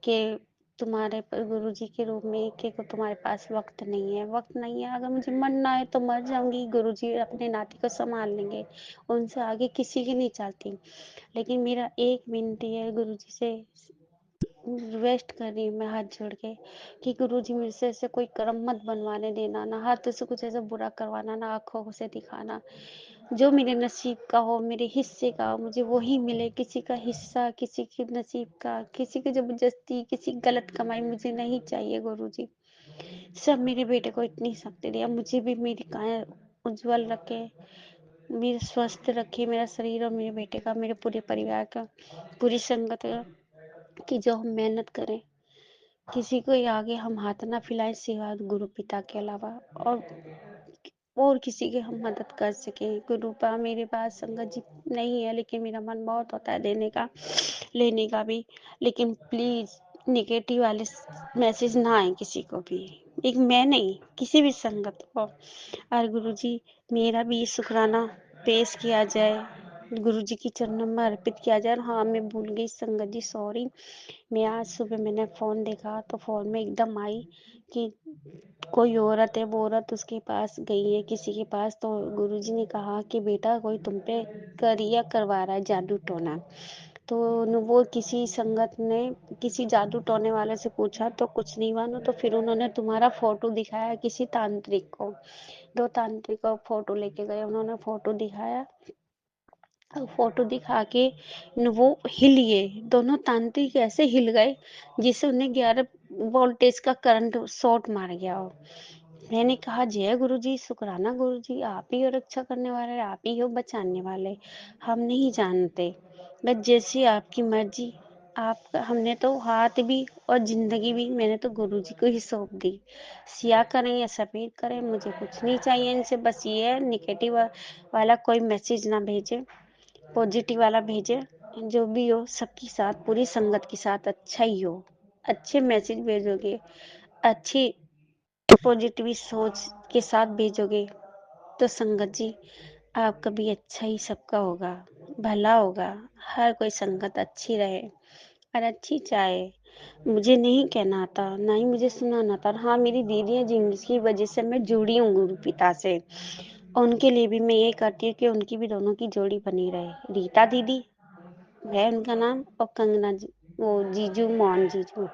कि तुम्हारे गुरुजी के रूप में कि तुम्हारे पास वक्त नहीं है। वक्त नहीं है, अगर मुझे मरना है तो मर जाऊंगी, गुरुजी अपने नाती को संभाल लेंगे, उनसे आगे किसी की नहीं चाहती। लेकिन मेरा एक विनती है गुरुजी से, रिक्वेस्ट कर रही हूँ मैं हाथ जोड़ के कि गुरुजी मेरे से ऐसे कोई कर्म मत बनवाने देना, ना हाथों से कुछ ऐसा बुरा करवाना, ना आंखों से दिखाना। जो मेरे नसीब का हो, मेरे हिस्से का हो, मुझे वही मिले। किसी का हिस्सा, किसी के नसीब का, किसी की जबरदस्ती, किसी गलत कमाई मुझे नहीं चाहिए गुरुजी। सब मेरे बेटे को इतनी शक्ति दिया, मुझे भी मेरी काया उज्जवल रखे, मेरे स्वस्थ रखे, मेरा शरीर और मेरे बेटे का, मेरे पूरे परिवार का, पूरी संगत का, कि जो हम मेहनत करें, किसी को आगे हम हाथ ना फैलाएं सिवा गुरु पिता के अलावा, और किसी की हम मदद कर सके। गुरु पा मेरे पास संगत जी नहीं है, लेकिन मेरा मन बहुत होता है देने का, लेने का भी, लेकिन प्लीज निगेटिव वाले मैसेज ना आए किसी को भी, एक मैं नहीं, किसी भी संगत को। और गुरु जी, मेरा भी शुक्राना पेश किया जाए, गुरु जी की चरणों में अर्पित किया जाए। और हाँ, मैं भूल गई संगत जी, सॉरी। मैं आज सुबह मैंने फोन देखा तो फोन में एकदम आई कि कोई औरत है, वो औरत उसके पास गई है किसी के पास, तो गुरुजी ने कहा कि बेटा कोई तुम पे करिया करवा रहा है जादू टोना। तो वो किसी संगत ने किसी जादू टोने वाले से पूछा तो कुछ नहीं हुआ ना, तो फिर उन्होंने तुम्हारा फोटो दिखाया किसी तांत्रिक को। 2 तांत्रिक को फोटो लेके गए, उन्होंने फोटो दिखाया, फोटो दिखा के वो हिल गए, दोनों तांत्रिक ऐसे हिल गए जिससे उन्हें 11 वोल्टेज का करंट शॉर्ट मार गया हो। मैंने कहा जय गुरु जी, शुक्राना गुरु जी, आप ही हो रक्षा करने वाले, आप ही हो बचाने वाले, हम नहीं जानते, बस जैसी आपकी मर्जी। आप हमने तो हाथ भी और जिंदगी भी मैंने तो गुरु जी को ही सौंप दी। सिया करें या सफेद करें, मुझे कुछ नहीं चाहिए इनसे, बस ये है निगेटिव वाला कोई मैसेज ना भेजे, पॉजिटिव वाला भेजे। जो भी हो सबके साथ, पूरी संगत के साथ अच्छा ही हो। अच्छे मैसेज भेजोगे, अच्छी पॉजिटिव सोच के साथ भेजोगे तो संगत जी आपका भी अच्छा ही सबका होगा, भला होगा। हर कोई संगत अच्छी रहे और अच्छी चाहे। मुझे नहीं कहना आता, ना ही मुझे सुनाना आता। हाँ, मेरी दीदी है जिनकी वजह से मैं जुड़ी हूँ गुरु पिता से, उनके लिए भी मैं ये करती हूँ कि उनकी भी दोनों की जोड़ी बनी रहे। रीता दीदी है उनका नाम, और कंगना जी, वो जीजू, मोहन जीजू,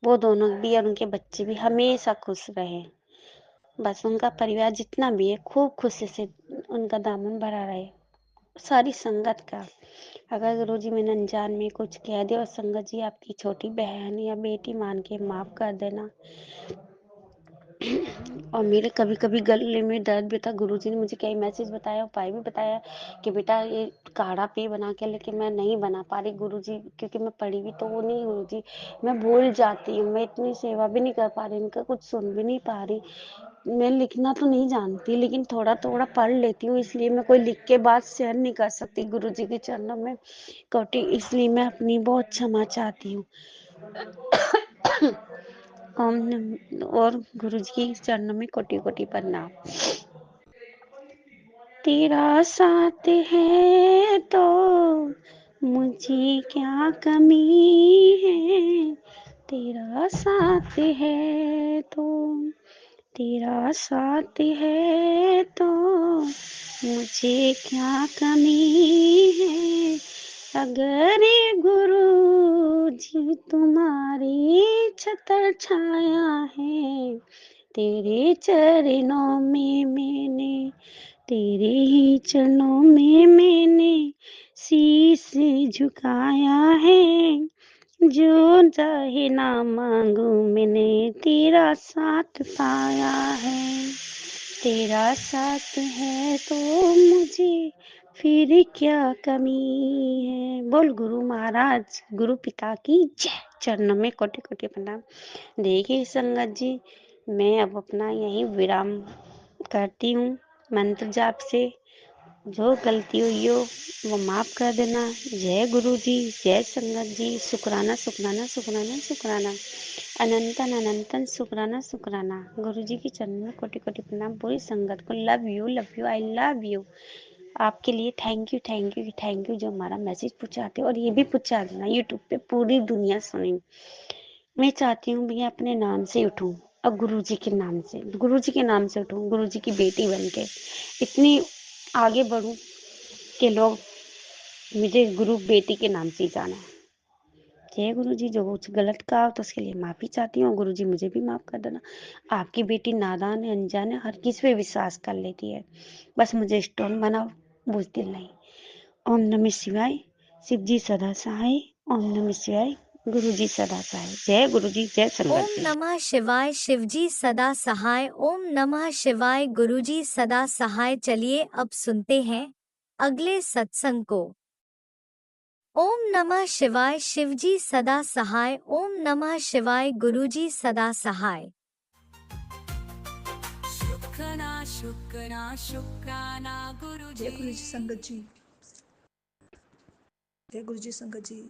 वो दोनों भी और उनके बच्चे भी हमेशा खुश रहे। बस उनका परिवार जितना भी है खूब खुशी से उनका दामन भरा रहे, सारी संगत का। अगर गुरु जी मैंने अनजान में कुछ कह दिया, और संगत जी आपकी छोटी बहन या बेटी मान के माफ कर देना। और मेरे कभी कभी गले में दर्द भी था, गुरुजी ने मुझे कई मैसेज बताया, उपाय भी बताया कि बेटा ये काढ़ा पी बना के, लेकिन मैं नहीं बना पा रही गुरुजी, क्योंकि मैं पढ़ी भी तो वो नहीं गुरुजी, मैं भूल जाती हूँ, मैं इतनी सेवा भी नहीं कर पा रही, इनका कुछ सुन भी नहीं पा रही। मैं लिखना तो नहीं जानती, लेकिन थोड़ा थोड़ा पढ़ लेती हूँ, इसलिए मैं कोई लिख के बात शेयर नहीं कर सकती गुरु जी के चरणों में कोटि, इसलिए मैं अपनी बहुत क्षमा चाहती हूँ। और गुरु जी के चरणों में कोटि कोटि प्रणाम। तेरा साथ है तो मुझे क्या कमी है, तेरा साथ है तो, तेरा साथ है तो मुझे क्या कमी है, अगर गुरु जी तुम्हारी छत्र छाया है, तेरे चरणों में मैंने, तेरे ही चरणों में मैंने शीश झुकाया है, जो चाहे ना मांगू मैंने तेरा साथ पाया है, तेरा साथ है तो मुझे फिर क्या कमी है। बोल गुरु महाराज गुरु पिता की जय। चरणों में कोटि कोटि प्रणाम। देखिए संगत जी, मैं अब अपना यहीं विराम करती हूँ। मंत्र जाप से जो गलती हुई हो वो माफ कर देना। जय गुरु जी, जय संगत जी। शुक्राना शुक्राना शुक्राना शुक्राना, अनंतन अनंतन शुक्राना शुक्राना। गुरु जी के चरण में कोटि कोटि प्रणाम। पूरी संगत को love you, I love you. आपके लिए thank you thank you thank you जो हमारा मैसेज पहुंचाते हो, और ये भी पहुंचा देना यूट्यूब पे पूरी दुनिया सुने। मैं चाहती हूँ भैया अपने नाम से उठूं और गुरु जी के नाम से, गुरु जी के नाम से उठूं, गुरु जी की बेटी बन के इतनी आगे बढ़ूं कि लोग मुझे गुरु बेटी के नाम से ही जाने। जय गुरु जी। जो कुछ गलत कहा हो तो उसके लिए माफी चाहती हूँ, गुरु जी मुझे भी माफ कर देना। आपकी बेटी नादान है, अनजान है, हर किसी पे विश्वास कर लेती है, बस मुझे स्टोन बनाओ, बुझदिल नहीं। ओम नमः शिवाय। शिव जी सदा सहाय। ओम नमः शिवाय। गुरु जी सदा सहाय। जय गुरु जी, जय संगत ओम जी। नमः शिवाय। शिवजी सदा सहाय। ओम नमः शिवाय। गुरुजी सदा सहाय। चलिए अब सुनते हैं अगले सत्संग को। ओम नमः शिवाय। शिवजी सदा सहाय। ओम नमः शिवाय। गुरुजी सदा सहाय। शुक्राना शुक्राना शुक्राना जय गुरु जी गुरुजी। संगत जी, जय गुरु जी संगत जी।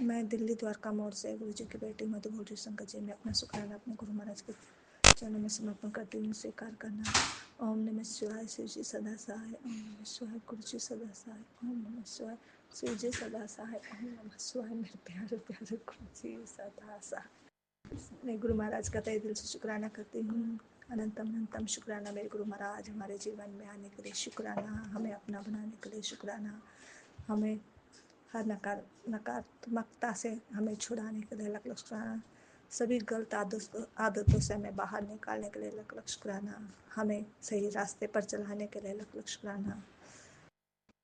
मैं दिल्ली द्वारका मोड़ से गुरु जी की बेटी मधु बोल रही। संगत जी, मैं अपना शुक्राना अपने गुरु महाराज के चरणों में समर्पण करती हूँ, स्वीकार करना। ओम नमः शिवाय। शिव जी सदा सहाय। ओम नमः शिवाय। गुरु जी सदा सहाय। ओम नमः शिवाय। शिव जी सदा सहाय। ओम नमः शिवाय। मेरे प्यारे प्यारे गुरु जी सदा सहाय। मैं गुरु महाराज का तहे दिल से शुक्राना करती हूँ। अनंतम अनंतम शुक्राना मेरे गुरु महाराज, हमारे जीवन में आने के लिए शुक्राना, हमें अपना बनाने के लिए शुक्राना, हमें हर नकारात्मकता से हमें छुड़ाने के लिए लख लख शुक्राना, सभी गलत आदतों से हमें बाहर निकालने के लिए लख लख शुक्राना, हमें सही रास्ते पर चलाने के लिए लख लख शुक्राना,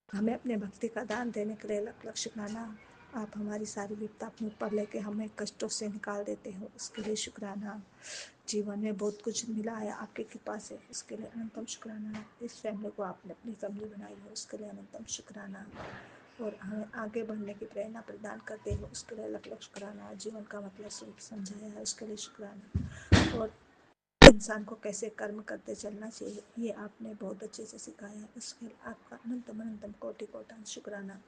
हमें अपने भक्ति का दान देने के लिए लख लख शुक्राना। आप हमारी सारी विपदा अपने ऊपर लेके हमें कष्टों से निकाल देते हो, उसके लिए शुक्राना। जीवन में बहुत कुछ मिला है आपकी कृपा से, उसके लिए अनंतम शुक्राना। इस फैमिली को आपने अपनी फैमिली बनाई है, उसके लिए अनंतम शुक्राना। और हमें आगे बढ़ने की प्रेरणा प्रदान करते हो, उसके लिए लख लख शुक्राना। जीवन का मतलब समझाया है, उसके लिए शुक्राना। और इंसान को कैसे कर्म करते चलना चाहिए, ये आपने बहुत अच्छे से सिखाया है, उसके लिए आपका अनंतम अनंतम कोटि कोटि शुक्राना।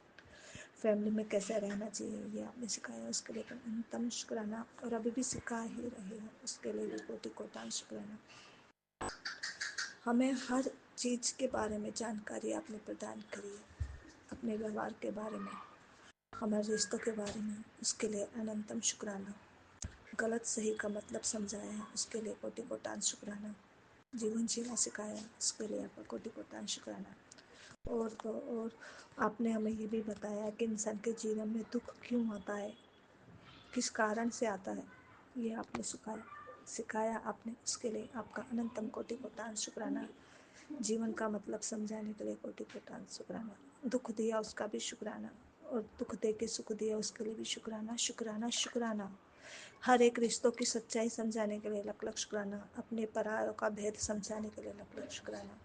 फैमिली में कैसे रहना चाहिए, ये आपने सिखाया, उसके लिए अनंतम शुक्राना। और अभी भी सिखा ही रहे हो, उसके लिए भी कोटि कोटि शुक्राना। हमें हर चीज़ के बारे में जानकारी आपने प्रदान करी है, अपने व्यवहार के बारे में, हमारे रिश्तों के बारे में, उसके लिए अनंतम शुक्राना। गलत सही का मतलब समझाया है, उसके लिए कोटि कोटि शुक्राना। जीवन जीना सिखाया, उसके लिए आपका कोटि कोटि शुक्राना। और तो और आपने हमें ये भी बताया कि इंसान के जीवन में दुख क्यों आता है, किस कारण से आता है, ये आपने सिखाया आपने, उसके लिए आपका अनंतम कोटि कोटि शुक्राना। जीवन का मतलब समझाने के लिए कोटि कोटि शुक्राना। दुख दिया उसका भी शुक्राना, और दुख दे के सुख दिया उसके लिए भी शुक्राना शुक्राना शुक्राना। हर एक रिश्तों की सच्चाई समझाने के लिए लख लख शुक्राना। अपने परायों का भेद समझाने के लिए लख लख शुक्राना।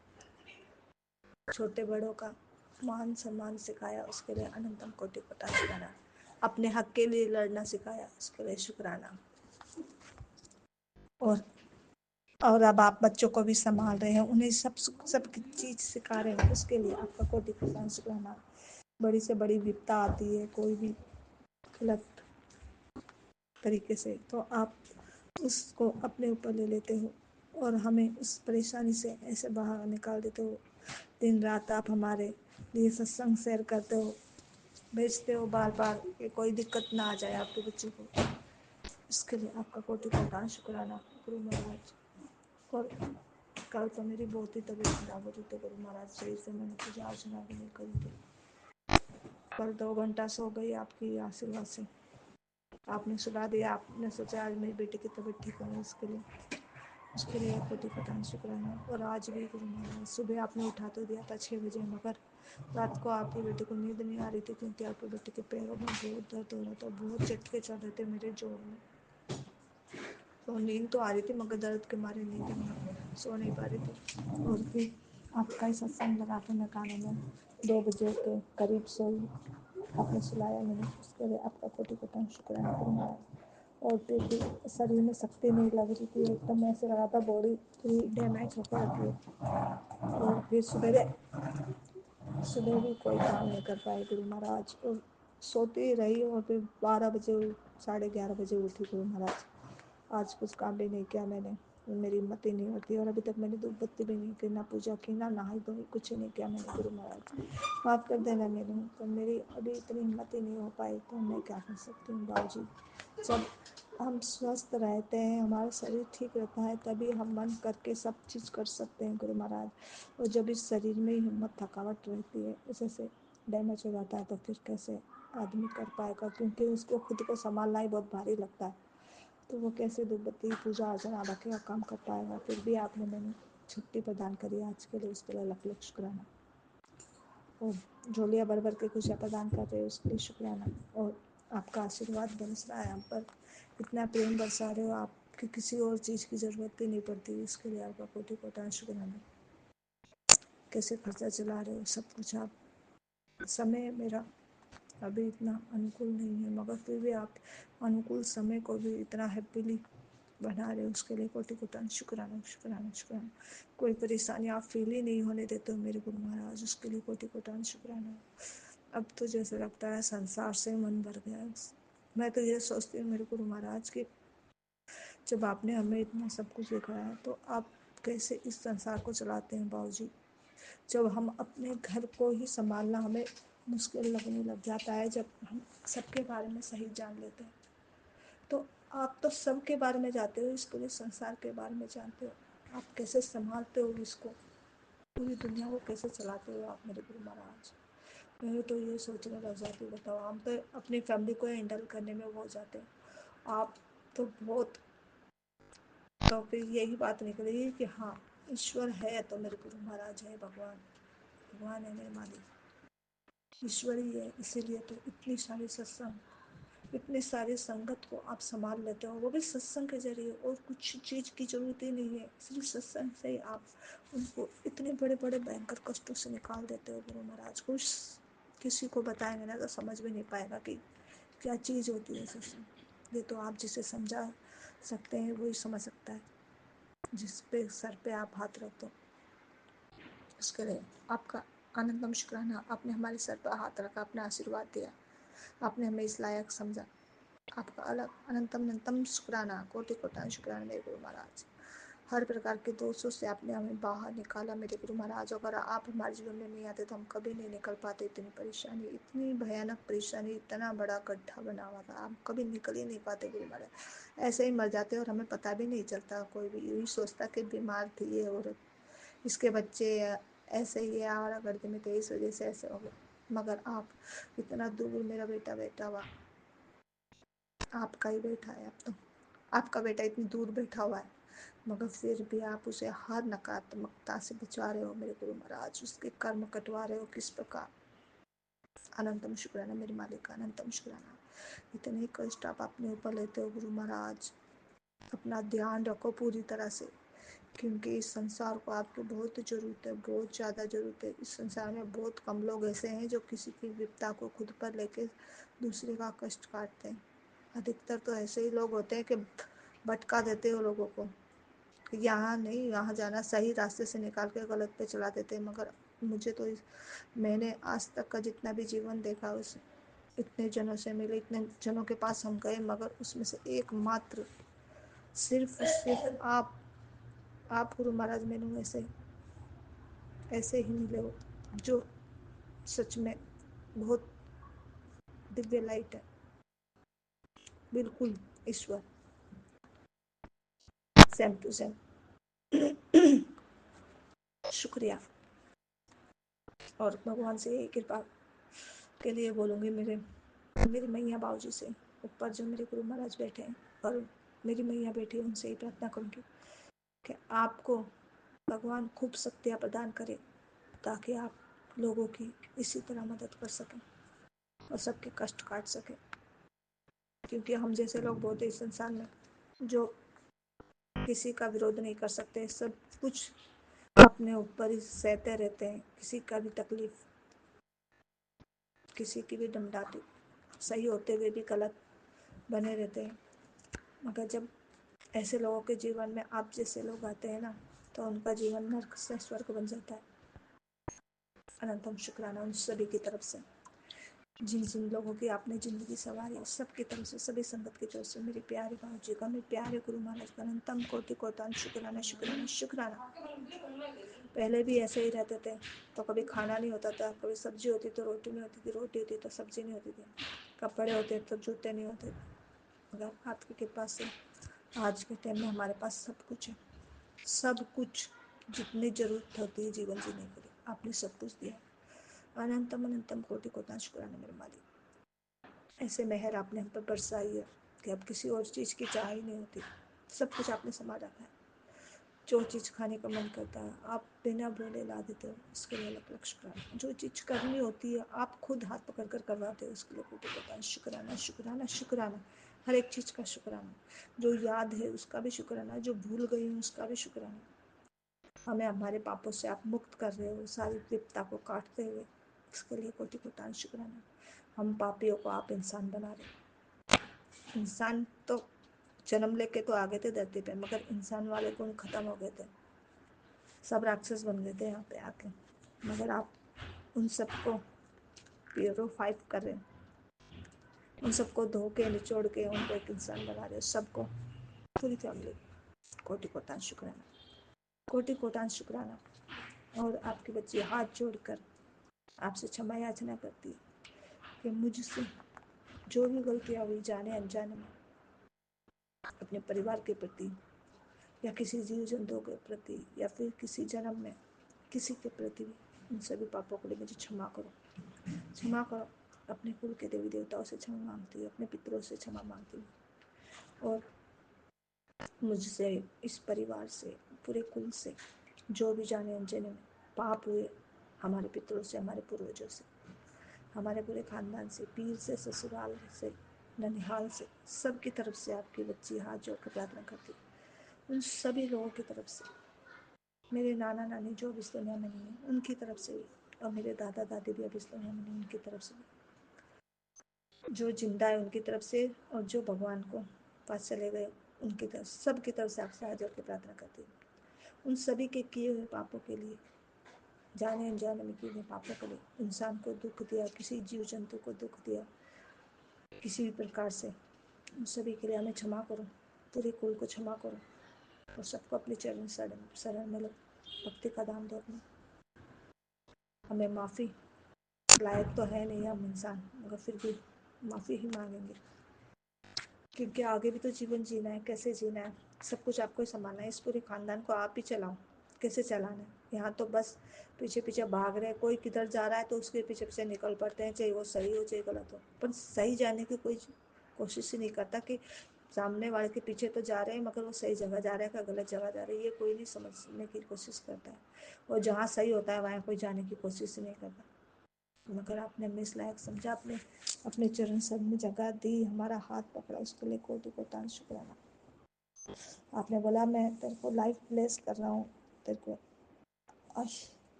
छोटे बड़ों का मान सम्मान सिखाया, उसके लिए अनंतम कोटि कोटि शुक्राना। अपने हक के लिए लड़ना सिखाया, उसके लिए शुक्राना। और और अब आप बच्चों को भी संभाल रहे हैं, उन्हें सब चीज़ सिखा रहे हैं, उसके लिए आपका कोटि कोटि शुक्राना। बड़ी से बड़ी विपदा आती है कोई भी गलत तरीके से, तो आप उसको अपने ऊपर ले लेते हो और हमें उस परेशानी से ऐसे बाहर निकाल देते हो। दिन रात आप हमारे लिए सत्संग शेयर करते हो, भेजते हो बार बार कि कोई दिक्कत ना आ जाए आपके बच्चों को। इसके लिए आपका कोटि कोटि शुक्राना गुरु महाराज। और कल तो मेरी बहुत ही तबीयत खराब हो रही थी गुरु महाराज, सही से मैंने पूजा अर्चना भी नहीं करी थी। कल 2 घंटा सो गई आपकी आशीर्वाद से, आपने सुला दिया। आपने सोचा आज मेरी बेटी की तबीयत ठीक नहीं, उसके लिए कोटि कोटि शुक्राना। और आज भी गुरु महाराज सुबह आपने उठा तो दिया था 6 बजे, मगर रात को आपकी बेटी को नींद नहीं आ रही थी, क्योंकि आपकी बेटी के पैरों में बहुत दर्द हो रहा था, बहुत झटके चल रहे थे मेरे जोड़ में। तो नींद तो आ रही थी मगर दर्द के मारे नींद नहीं, सो नहीं पा रही थी। और फिर आपका ही सत्संग लगा के मैं कानों में 2 बजे के करीब सोई, आपने सुलाया मैंने, उसके लिए आपका कोटि कोटि शुक्राना गुरु महाराज। और फिर भी शरीर में शक्ति नहीं लग रही थी, एकदम ऐसे लगा था बॉडी पूरी डैमेज होकर रखी है। और फिर सुबह भी कोई काम नहीं कर पाए गुरु महाराज, और सोती रही। और फिर 12 बजे 11:30 बजे उठी गुरु महाराज। आज कुछ काम भी नहीं किया मैंने, मेरी हिम्मत ही नहीं होती। और अभी तक मैंने धूप बत्ती भी नहीं की, ना पूजा की, ना नहाई धोई, कुछ नहीं किया मैंने गुरु महाराज। माफ़ कर देना मेरे, तो मेरी अभी इतनी हिम्मत ही नहीं हो पाई, तो मैं क्या कर सकती हूँ बाबूजी। जब हम स्वस्थ रहते हैं, हमारा शरीर ठीक रहता है, तभी हम मन करके सब चीज़ कर सकते हैं गुरु महाराज। और जब इस शरीर में ही हिम्मत थकावट रहती है, उसे से डैमेज हो जाता है, तो फिर कैसे आदमी कर पाएगा, क्योंकि उसको खुद को संभालना ही बहुत भारी लगता है। तो वो कैसे धूप बत्ती पूजा अर्चना बाकी का काम कर पाएगा। फिर भी आपने मैंने छुट्टी प्रदान करी आज के लिए, उसके लिए लख लख शुक्राना। और झोलियाँ भर भर के खुशियाँ प्रदान कर रहे हो, उसके लिए शुक्राना। और आपका आशीर्वाद बरस रहा है हम पर, इतना प्रेम बरसा रहे हो आप कि किसी और चीज़ की ज़रूरत भी नहीं पड़ती, इसके लिए आपका कोटि कोटि शुक्राना। कैसे खर्चा चला रहे हो, सब कुछ आप। समय मेरा अभी इतना अनुकूल नहीं है, मगर फिर भी आप अनुकूल समय को भी इतना हैप्पीली बना रहे हो, उसके लिए कोटि कोटि शुक्राना शुक्राना शुक्राना। कोई परेशानी आप फील ही नहीं होने देते हो मेरे गुरु महाराज, उसके लिए कोटि कोटि शुक्राना। अब तो जैसे लगता है संसार से मन भर गया है। मैं तो ये सोचती हूँ मेरे गुरु महाराज कि जब आपने हमें इतना सब कुछ दिखाया, तो आप कैसे इस संसार को चलाते हैं बाबूजी। जब हम अपने घर को ही संभालना हमें मुश्किल लगने लग जाता है, जब हम सबके बारे में सही जान लेते हैं, तो आप तो सबके बारे में जानते हो, इस पूरे संसार के बारे में जानते हो। आप कैसे संभालते हो इसको, पूरी दुनिया को कैसे चलाते हो आप मेरे गुरु महाराज। मैं तो ये सोचने लग जाती, बताओ हम तो अपनी फैमिली को हैंडल करने में वो हो जाते हैं, आप तो बहुत। तो फिर यही बात निकलेगी कि हाँ, ईश्वर है तो मेरे गुरु महाराज है, भगवान है मेरे मालिक, ईश्वर ही है। इसीलिए तो इतनी सारी सत्संग, इतनी सारी संगत को आप संभाल लेते हो, वो भी सत्संग के जरिए। और कुछ चीज़ की जरूरत ही नहीं है, सिर्फ सत्संग से ही आप उनको इतने बड़े बड़े भयंकर कष्टों से निकाल देते हो गुरु महाराज। कुछ किसी को बताएंगे ना तो समझ भी नहीं पाएगा कि क्या चीज़ होती है सत्संग। ये तो आप जिसे समझा सकते हैं वही समझ सकता है, जिस पे सर पे आप हाथ रख दो। उसके लिए आपका अनंतम शुक्राना। आपने हमारे सर पर हाथ रखा, आपने आशीर्वाद दिया, आपने हमें इस लायक समझा, आपका अलग अनंतम अनंतम शुक्राना, कोटि कोटि शुक्राना मेरे गुरु महाराज। हर प्रकार के दोषों से आपने हमें बाहर निकाला मेरे गुरु महाराज। अगर आप हमारे जीवन में नहीं आते तो हम कभी नहीं निकल पाते। इतनी परेशानी, इतनी भयानक परेशानी, इतना बड़ा गड्ढा बना हुआ था, हम कभी निकल ही नहीं पाते गुरु महाराज। ऐसे ही मर जाते और हमें पता भी नहीं चलता। कोई भी यही सोचता कि बीमार थी ये औरत, इसके बच्चे ऐसे ही है, आवारा गर्दी में थे, इस वजह से ऐसे हो गए। मगर आप इतना दूर, मेरा बेटा बैठा हुआ, आपका ही बैठा है, अब तो आपका बेटा इतनी दूर बैठा हुआ है, मगर फिर भी आप उसे हर नकारात्मकता से बचा रहे हो मेरे गुरु महाराज, उसके कर्म कटवा रहे हो किस प्रकार। अनंतम शुक्राना मेरे मालिक का, अनंतम शुक्राना। इतने कष्ट आप अपने ऊपर लेते हो गुरु महाराज, अपना ध्यान रखो पूरी तरह से, क्योंकि इस संसार को आपकी बहुत ज़रूरत है, बहुत ज़्यादा ज़रूरत है। इस संसार में बहुत कम लोग ऐसे हैं जो किसी की विपदा को खुद पर लेके दूसरे का कष्ट काटते हैं। अधिकतर तो ऐसे ही लोग होते हैं कि भटका देते हो लोगों को, यहाँ नहीं, यहाँ जाना सही रास्ते से निकाल के गलत पे चला देते हैं। मगर मुझे तो मैंने आज तक का जितना भी जीवन देखा, उस इतने जनों से मिले, इतने जनों के पास हम गए, मगर उसमें से एकमात्र सिर्फ आप गुरु महाराज मैंने ऐसे ही मिले हो जो सच में बहुत दिव्य लाइट है, बिल्कुल ईश्वर, सेम टू सेम। शुक्रिया। और भगवान से यही कृपा के लिए बोलूँगी, मेरी मैया बाबूजी से, ऊपर जो मेरे गुरु महाराज बैठे हैं और मेरी मैया बैठी है, उनसे ही प्रार्थना करूँगी कि आपको भगवान खूब शक्तियाँ प्रदान करे, ताकि आप लोगों की इसी तरह मदद कर सकें और सबके कष्ट काट सकें। क्योंकि हम जैसे लोग बहुत ही संसार में जो किसी का विरोध नहीं कर सकते, सब कुछ अपने ऊपर ही सहते रहते हैं, किसी का भी तकलीफ, किसी की भी डमडाटी, सही होते हुए भी गलत बने रहते हैं। मगर जब ऐसे लोगों के जीवन में आप जैसे लोग आते हैं ना, तो उनका जीवन नर्क से स्वर्ग बन जाता है। अनंतम शुक्राना उन सभी की तरफ से, जिन जिन लोगों की आपने जिंदगी सवारी, सबकी तरफ से, सभी संगत की तरफ से, मेरे प्यारे बाबू जी का, मेरे प्यारे गुरु महाराज का अनंतम कोटि कोटान शुक्राना शुक्राना शुक्राना। पहले भी ऐसे ही रहते थे, तो कभी खाना नहीं होता था, कभी सब्जी होती तो रोटी नहीं होती थी, रोटी होती तो सब्जी नहीं होती थी, कपड़े होते तो जूते नहीं होते थे। मगर आपकी कृपा से आज के टाइम में हमारे पास सब कुछ है, सब कुछ जितनी जरूरत होती है जीवन जीने के लिए, आपने सब कुछ दिया। अनंतम अनंतम कोटि कोटान शुक्राना मेरे मालिक। ऐसे मेहर आपने हम पर बरसाई है कि अब किसी और चीज़ की चाह ही नहीं होती, सब कुछ आपने संभाल रखा है। जो चीज़ खाने का मन करता है आप बिना बोले ला देते हो, इसके लिए अलग अलग शुक्राना। जो चीज़ करनी होती है आप खुद हाथ पकड़ कर करवाते हो, उसके लिए कोटि कोटि शुक्राना शुक्राना शुक्राना। हर एक चीज़ का शुक्राना, जो याद है उसका भी शुक्राना, जो भूल गई हूँ उसका भी शुक्राना। हमें हमारे पापों से आप मुक्त कर रहे हो, सारी विपदा को काटते हुए, इसके लिए कोटि कोटि शुक्राना। हम पापियों को आप इंसान बना रहे। इंसान तो जन्म लेके तो आ गए थे धरती पे, मगर इंसान वाले गुण खत्म हो गए थे, सब राक्षस बन गए थे यहाँ पे आके। मगर आप उन सबको प्योरीफाई कर रहे हो, उन सबको धो के निचोड़ के उनको एक इंसान बना रहे हो, सबको, पूरी फैमिली। कोटि कोटान शुक्राना, कोटि कोटान शुक्राना। और आपकी बच्ची हाथ जोड़कर आपसे क्षमा याचना करती है कि मुझसे जो भी गलतियाँ हुई जाने अनजाने में, अपने परिवार के प्रति या किसी जीव जंतुओं के प्रति या फिर किसी जन्म में किसी के प्रति भी, उन सभी पापों के लिए मुझे क्षमा करो, क्षमा करो। अपने कुल के देवी देवताओं से क्षमा मांगती हूँ, अपने पितरों से क्षमा मांगती हूँ, और मुझसे, इस परिवार से, पूरे कुल से जो भी जाने अनजाने में पाप हुए, हमारे पितरों से, हमारे पूर्वजों से, हमारे पूरे खानदान से, पीर से, ससुराल से, ननिहाल से, सबकी तरफ से आपकी बच्ची हाथ जोड़ कर प्रार्थना करती है। उन सभी लोगों की तरफ से, मेरे नाना नानी जो अब इस दुनिया में नहीं है उनकी तरफ से भी, और मेरे दादा दादी भी अब इस दुनिया में नहीं, उनकी तरफ से भी, जो जिंदा है उनकी तरफ से, और जो भगवान को पास चले गए उनकी तरफ, सबकी तरफ से आपसे हाथ जोड़ के प्रार्थना करती हूँ। उन सभी के किए हुए पापों के लिए, जाने अनजाने में किए हुए पापों के लिए, इंसान को दुख दिया, किसी जीव जंतु को दुख दिया किसी भी प्रकार से, उन सभी के लिए हमें क्षमा करो, पूरे कुल को क्षमा करो, और सबको अपने चरण शरण में लो, भक्ति का दान दो अपने। हमें माफ़ी, लायक तो है नहीं हम इंसान, मगर फिर भी माफ़ी ही मांगेंगे, क्योंकि आगे भी तो जीवन जीना है। कैसे जीना है, सब कुछ आपको ही संभालना है, इस पूरे खानदान को आप ही चलाओ, कैसे चलाना है। यहाँ तो बस पीछे पीछे भाग रहे हैं, कोई किधर जा रहा है तो उसके पीछे पीछे निकल पड़ते हैं, चाहे वो सही हो चाहे गलत हो, पर सही जाने की कोई कोशिश ही नहीं करता कि सामने वाले के पीछे तो जा रहे हैं मगर वो सही जगह जा रहा है या गलत जगह जा रहा है, ये कोई नहीं समझने की कोशिश करता है। और जहाँ सही होता है वहाँ कोई जाने की कोशिश नहीं करता। मगर आपने हमें इस लायक समझा, आपने अपने चरण सर में जगह दी, हमारा हाथ पकड़ा, उसके लिए कोटि कोटि शुक्राना। आपने बोला मैं तेरे को लाइफ ब्लेस कर रहा हूँ, तेरे को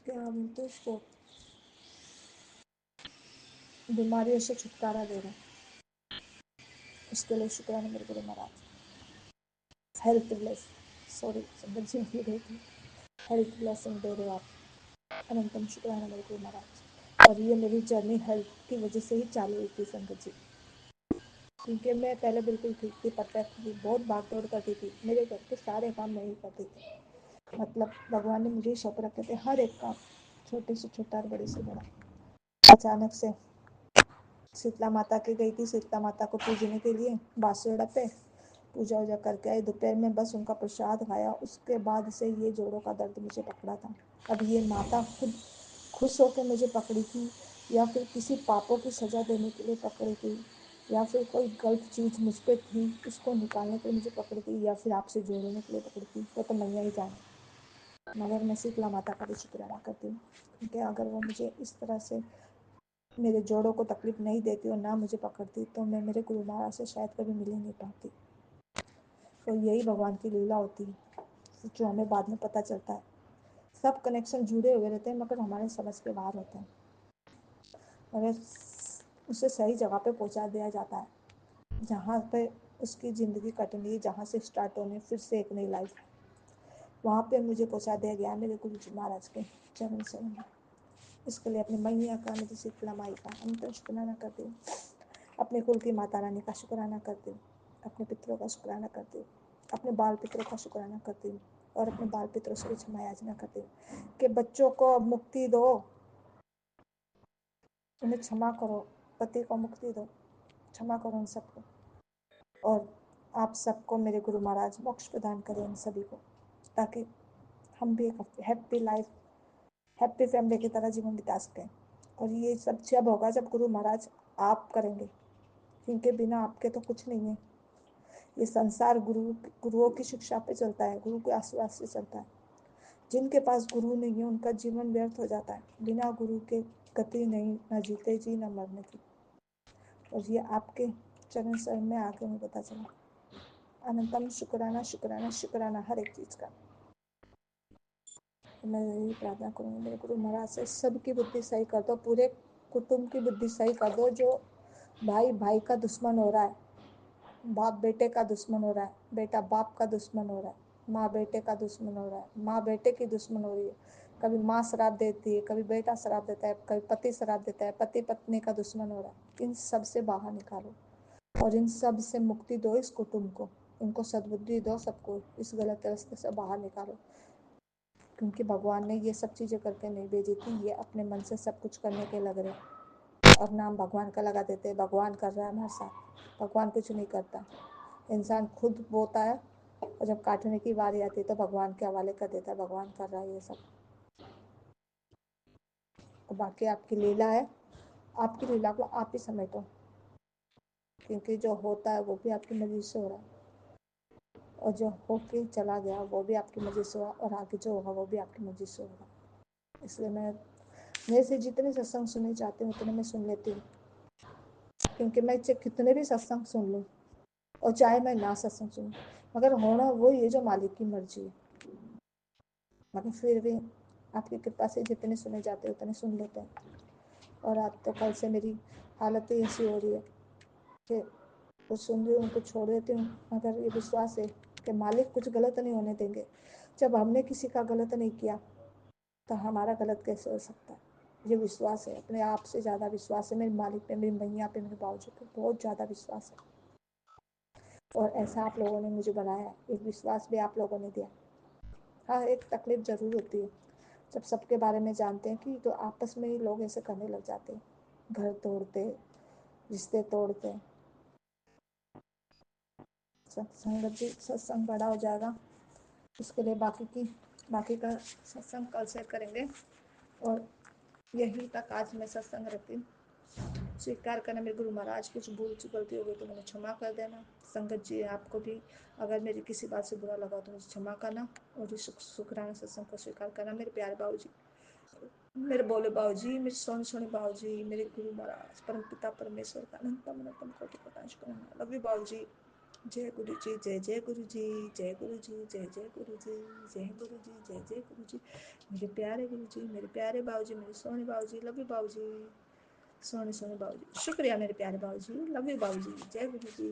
क्या बोलते उसको, बीमारियों से छुटकारा दे रहा हूँ, उसके लिए शुक्राना मेरे Guru Maharaj. Health bless sorry संगत जी भूल गई थी, हेल्थ ब्लेसिंग दे रहे हो आप। अनंतम शुक्राना मेरे गुरु महाराज। और ये मेरी जर्नी हेल्थ की वजह से ही चालू हुई थी संगत जी, क्योंकि मैं पहले बिल्कुल ठीक थी, परफेक्ट थी, बहुत भाग दौड़ करती थी, मेरे घर के सारे काम मैं ही करती थी। मतलब भगवान ने मुझे शौक रखे थे हर एक काम, छोटे से छोटा और बड़े से बड़ा। अचानक से शीतला माता के गई थी, शीतला माता को पूजने के लिए बासुड़ा पे पूजा वूजा करके आई। दोपहर में बस उनका प्रसाद खाया, उसके बाद से ये जोड़ों का दर्द मुझे पकड़ा था। अब ये माता खुद खुश होकर मुझे पकड़ी थी, या फिर किसी पापों की सज़ा देने के लिए पकड़ी थी, या फिर कोई गलत चीज़ मुझ पर थी उसको निकालने के लिए मुझे पकड़ी थी, या फिर आपसे जोड़ने के लिए पकड़ी थी, वो तो मैया ही जाने। मगर मैं शीतला माता का भी शुक्राना करती हूँ, क्योंकि अगर वो मुझे इस तरह से मेरे जोड़ों को तकलीफ नहीं देती और ना मुझे पकड़ती तो मैं मेरे गुरु महाराज से शायद कभी मिल ही नहीं पाती। तो यही भगवान की लीला होती है, जो हमें बाद में पता चलता है। सब कनेक्शन जुड़े हुए रहते हैं मगर हमारे समझ के बाहर होते हैं। मगर उसे सही जगह पे पहुंचा दिया जाता है, जहाँ पे उसकी ज़िंदगी कटनी है, जहाँ से स्टार्ट होनी फिर से एक नई लाइफ, वहाँ पे मुझे पहुंचा दिया गया मेरे गुरु जी महाराज के चरण शरण में। इसके लिए अपनी मैया का, मेरी शीतला माई का अंतर शुक्राना करती हूँ, अपने कुल की माता रानी का शुक्राना करती हूँ, अपने पितरों का शुक्राना करती हूँ, अपने बाल पितरों का शुक्राना करती हूँ, और अपने बाल पितरों से भी क्षमा याचना करती हूँ कि बच्चों को अब मुक्ति दो, उन्हें क्षमा करो, पति को मुक्ति दो, क्षमा करो उन सबको। और आप सबको मेरे गुरु महाराज मोक्ष प्रदान करें इन सभी को, ताकि हम भी एक हैप्पी लाइफ, हैप्पी फैमिली की तरह जीवन बिता सकें। और ये सब जब होगा जब गुरु महाराज आप करेंगे, क्योंकि बिना आपके तो कुछ नहीं है। ये संसार गुरुओं की शिक्षा पे चलता है, गुरु के आशीर्वाद से चलता है। जिनके पास गुरु नहीं है उनका जीवन व्यर्थ हो जाता है। बिना गुरु के गति नहीं, न जीते जी न मरने की। और ये आपके चरण शरण में आके मुझे पता चला। अनंतम शुक्राना शुक्राना शुक्राना हर एक चीज़ का। मैं यही प्रार्थना करूँगी मेरे गुरु महाराज से, सबकी बुद्धि सही कर दो, पूरे कुटुंब की बुद्धि सही कर दो। जो भाई भाई का दुश्मन हो रहा है, बाप बेटे का दुश्मन हो रहा है, बेटा बाप का दुश्मन हो रहा है, माँ बेटे का दुश्मन हो रहा है, माँ बेटे की दुश्मन हो रही है, कभी माँ शराब देती है, कभी बेटा शराब देता है, कभी पति शराब देता है, पति पत्नी का दुश्मन हो रहा है। इन सब से बाहर निकालो और इन सब से मुक्ति दो इस कुटुंब को, इनको सद्बुद्धि दो सबको, इस गलत रास्ते से बाहर निकालो। क्योंकि भगवान ने ये सब चीज़ें करके नहीं भेजी थी, ये अपने मन से सब कुछ करने के लग रहे और नाम भगवान का लगा देते हैं, भगवान कर रहा है हमारे साथ। भगवान कुछ नहीं करता, इंसान खुद बोता है और जब काटने की बारी आती है तो भगवान के हवाले कर देता है, भगवान कर रहा है ये सब। और बाकी आपकी लीला है, आपकी लीला को आप ही समेटो, क्योंकि जो होता है वो भी आपकी मर्जी से हो रहा है, और जो होके चला गया वो भी आपकी मर्जी से हुआ, और आगे जो होगा वो भी आपकी मर्जी से होगा। इसलिए मैं मेरे से जितने सत्संग सुनने चाहती हूँ उतने मैं सुन लेती हूँ, क्योंकि मैं चाहे कितने भी सत्संग सुन लूँ और चाहे मैं ना सत्संग सुनूँ, मगर होना वो ये जो मालिक की मर्जी है। मगर फिर भी आपकी कृपा से जितने सुने जाते हैं उतने सुन लेते हैं। और आज तो कल से मेरी हालत ही ऐसी हो रही है कि कुछ सुन रही हूँ कुछ छोड़ देती हूँ, मगर ये विश्वास है कि मालिक कुछ गलत नहीं होने देंगे। जब हमने किसी का गलत नहीं किया तो हमारा गलत कैसे हो सकता है। ये विश्वास है, अपने आप से ज़्यादा विश्वास है मेरे मालिक पे, मेरी मैया पे, मेरे बाबूजी पे बहुत ज़्यादा विश्वास है। और ऐसा आप लोगों ने मुझे बनाया, एक विश्वास भी आप लोगों ने दिया। हाँ, एक तकलीफ ज़रूर होती है जब सबके बारे में जानते हैं कि तो आपस में ही लोग ऐसे करने लग जाते हैं, घर तोड़ते, रिश्ते तोड़ते। संगत जी सत्संग बड़ा हो जाएगा, उसके लिए बाकी का सत्संग कल से करेंगे। और यहीं तक आज मैं सत्संग रखती हूँ। स्वीकार करना मेरे गुरु महाराज, कुछ भूल गलती हो गई तो मुझे क्षमा कर देना। संगत जी आपको भी अगर मेरी किसी बात से बुरा लगा तो मुझे क्षमा करना, और इस शुक्राना सत्संग को स्वीकार करना। मेरे प्यारे बाबू जी, मेरे बोले बाबू जी, मेरे सोने सोने बाबू जी, मेरे गुरु महाराज परम पिता परमेश्वर का अनंतम अनंतम कोटि प्रकाश करना। लव यू बाबू जी। जय गुरु जी, जय जय गुरु जी, जय गुरु जी, जय जय गुरु जी, जय गुरु जी, जय जय गुरु जी। मेरे प्यारे गुरु जी, मेरे प्यारे बाबू जी, मेरे सोने बाबू जी, लव यू बाबू जी, सोने सोने बाबू जी। शुक्रिया मेरे प्यारे बाबू जी, लव यू बाबू जी, जय गुरु जी।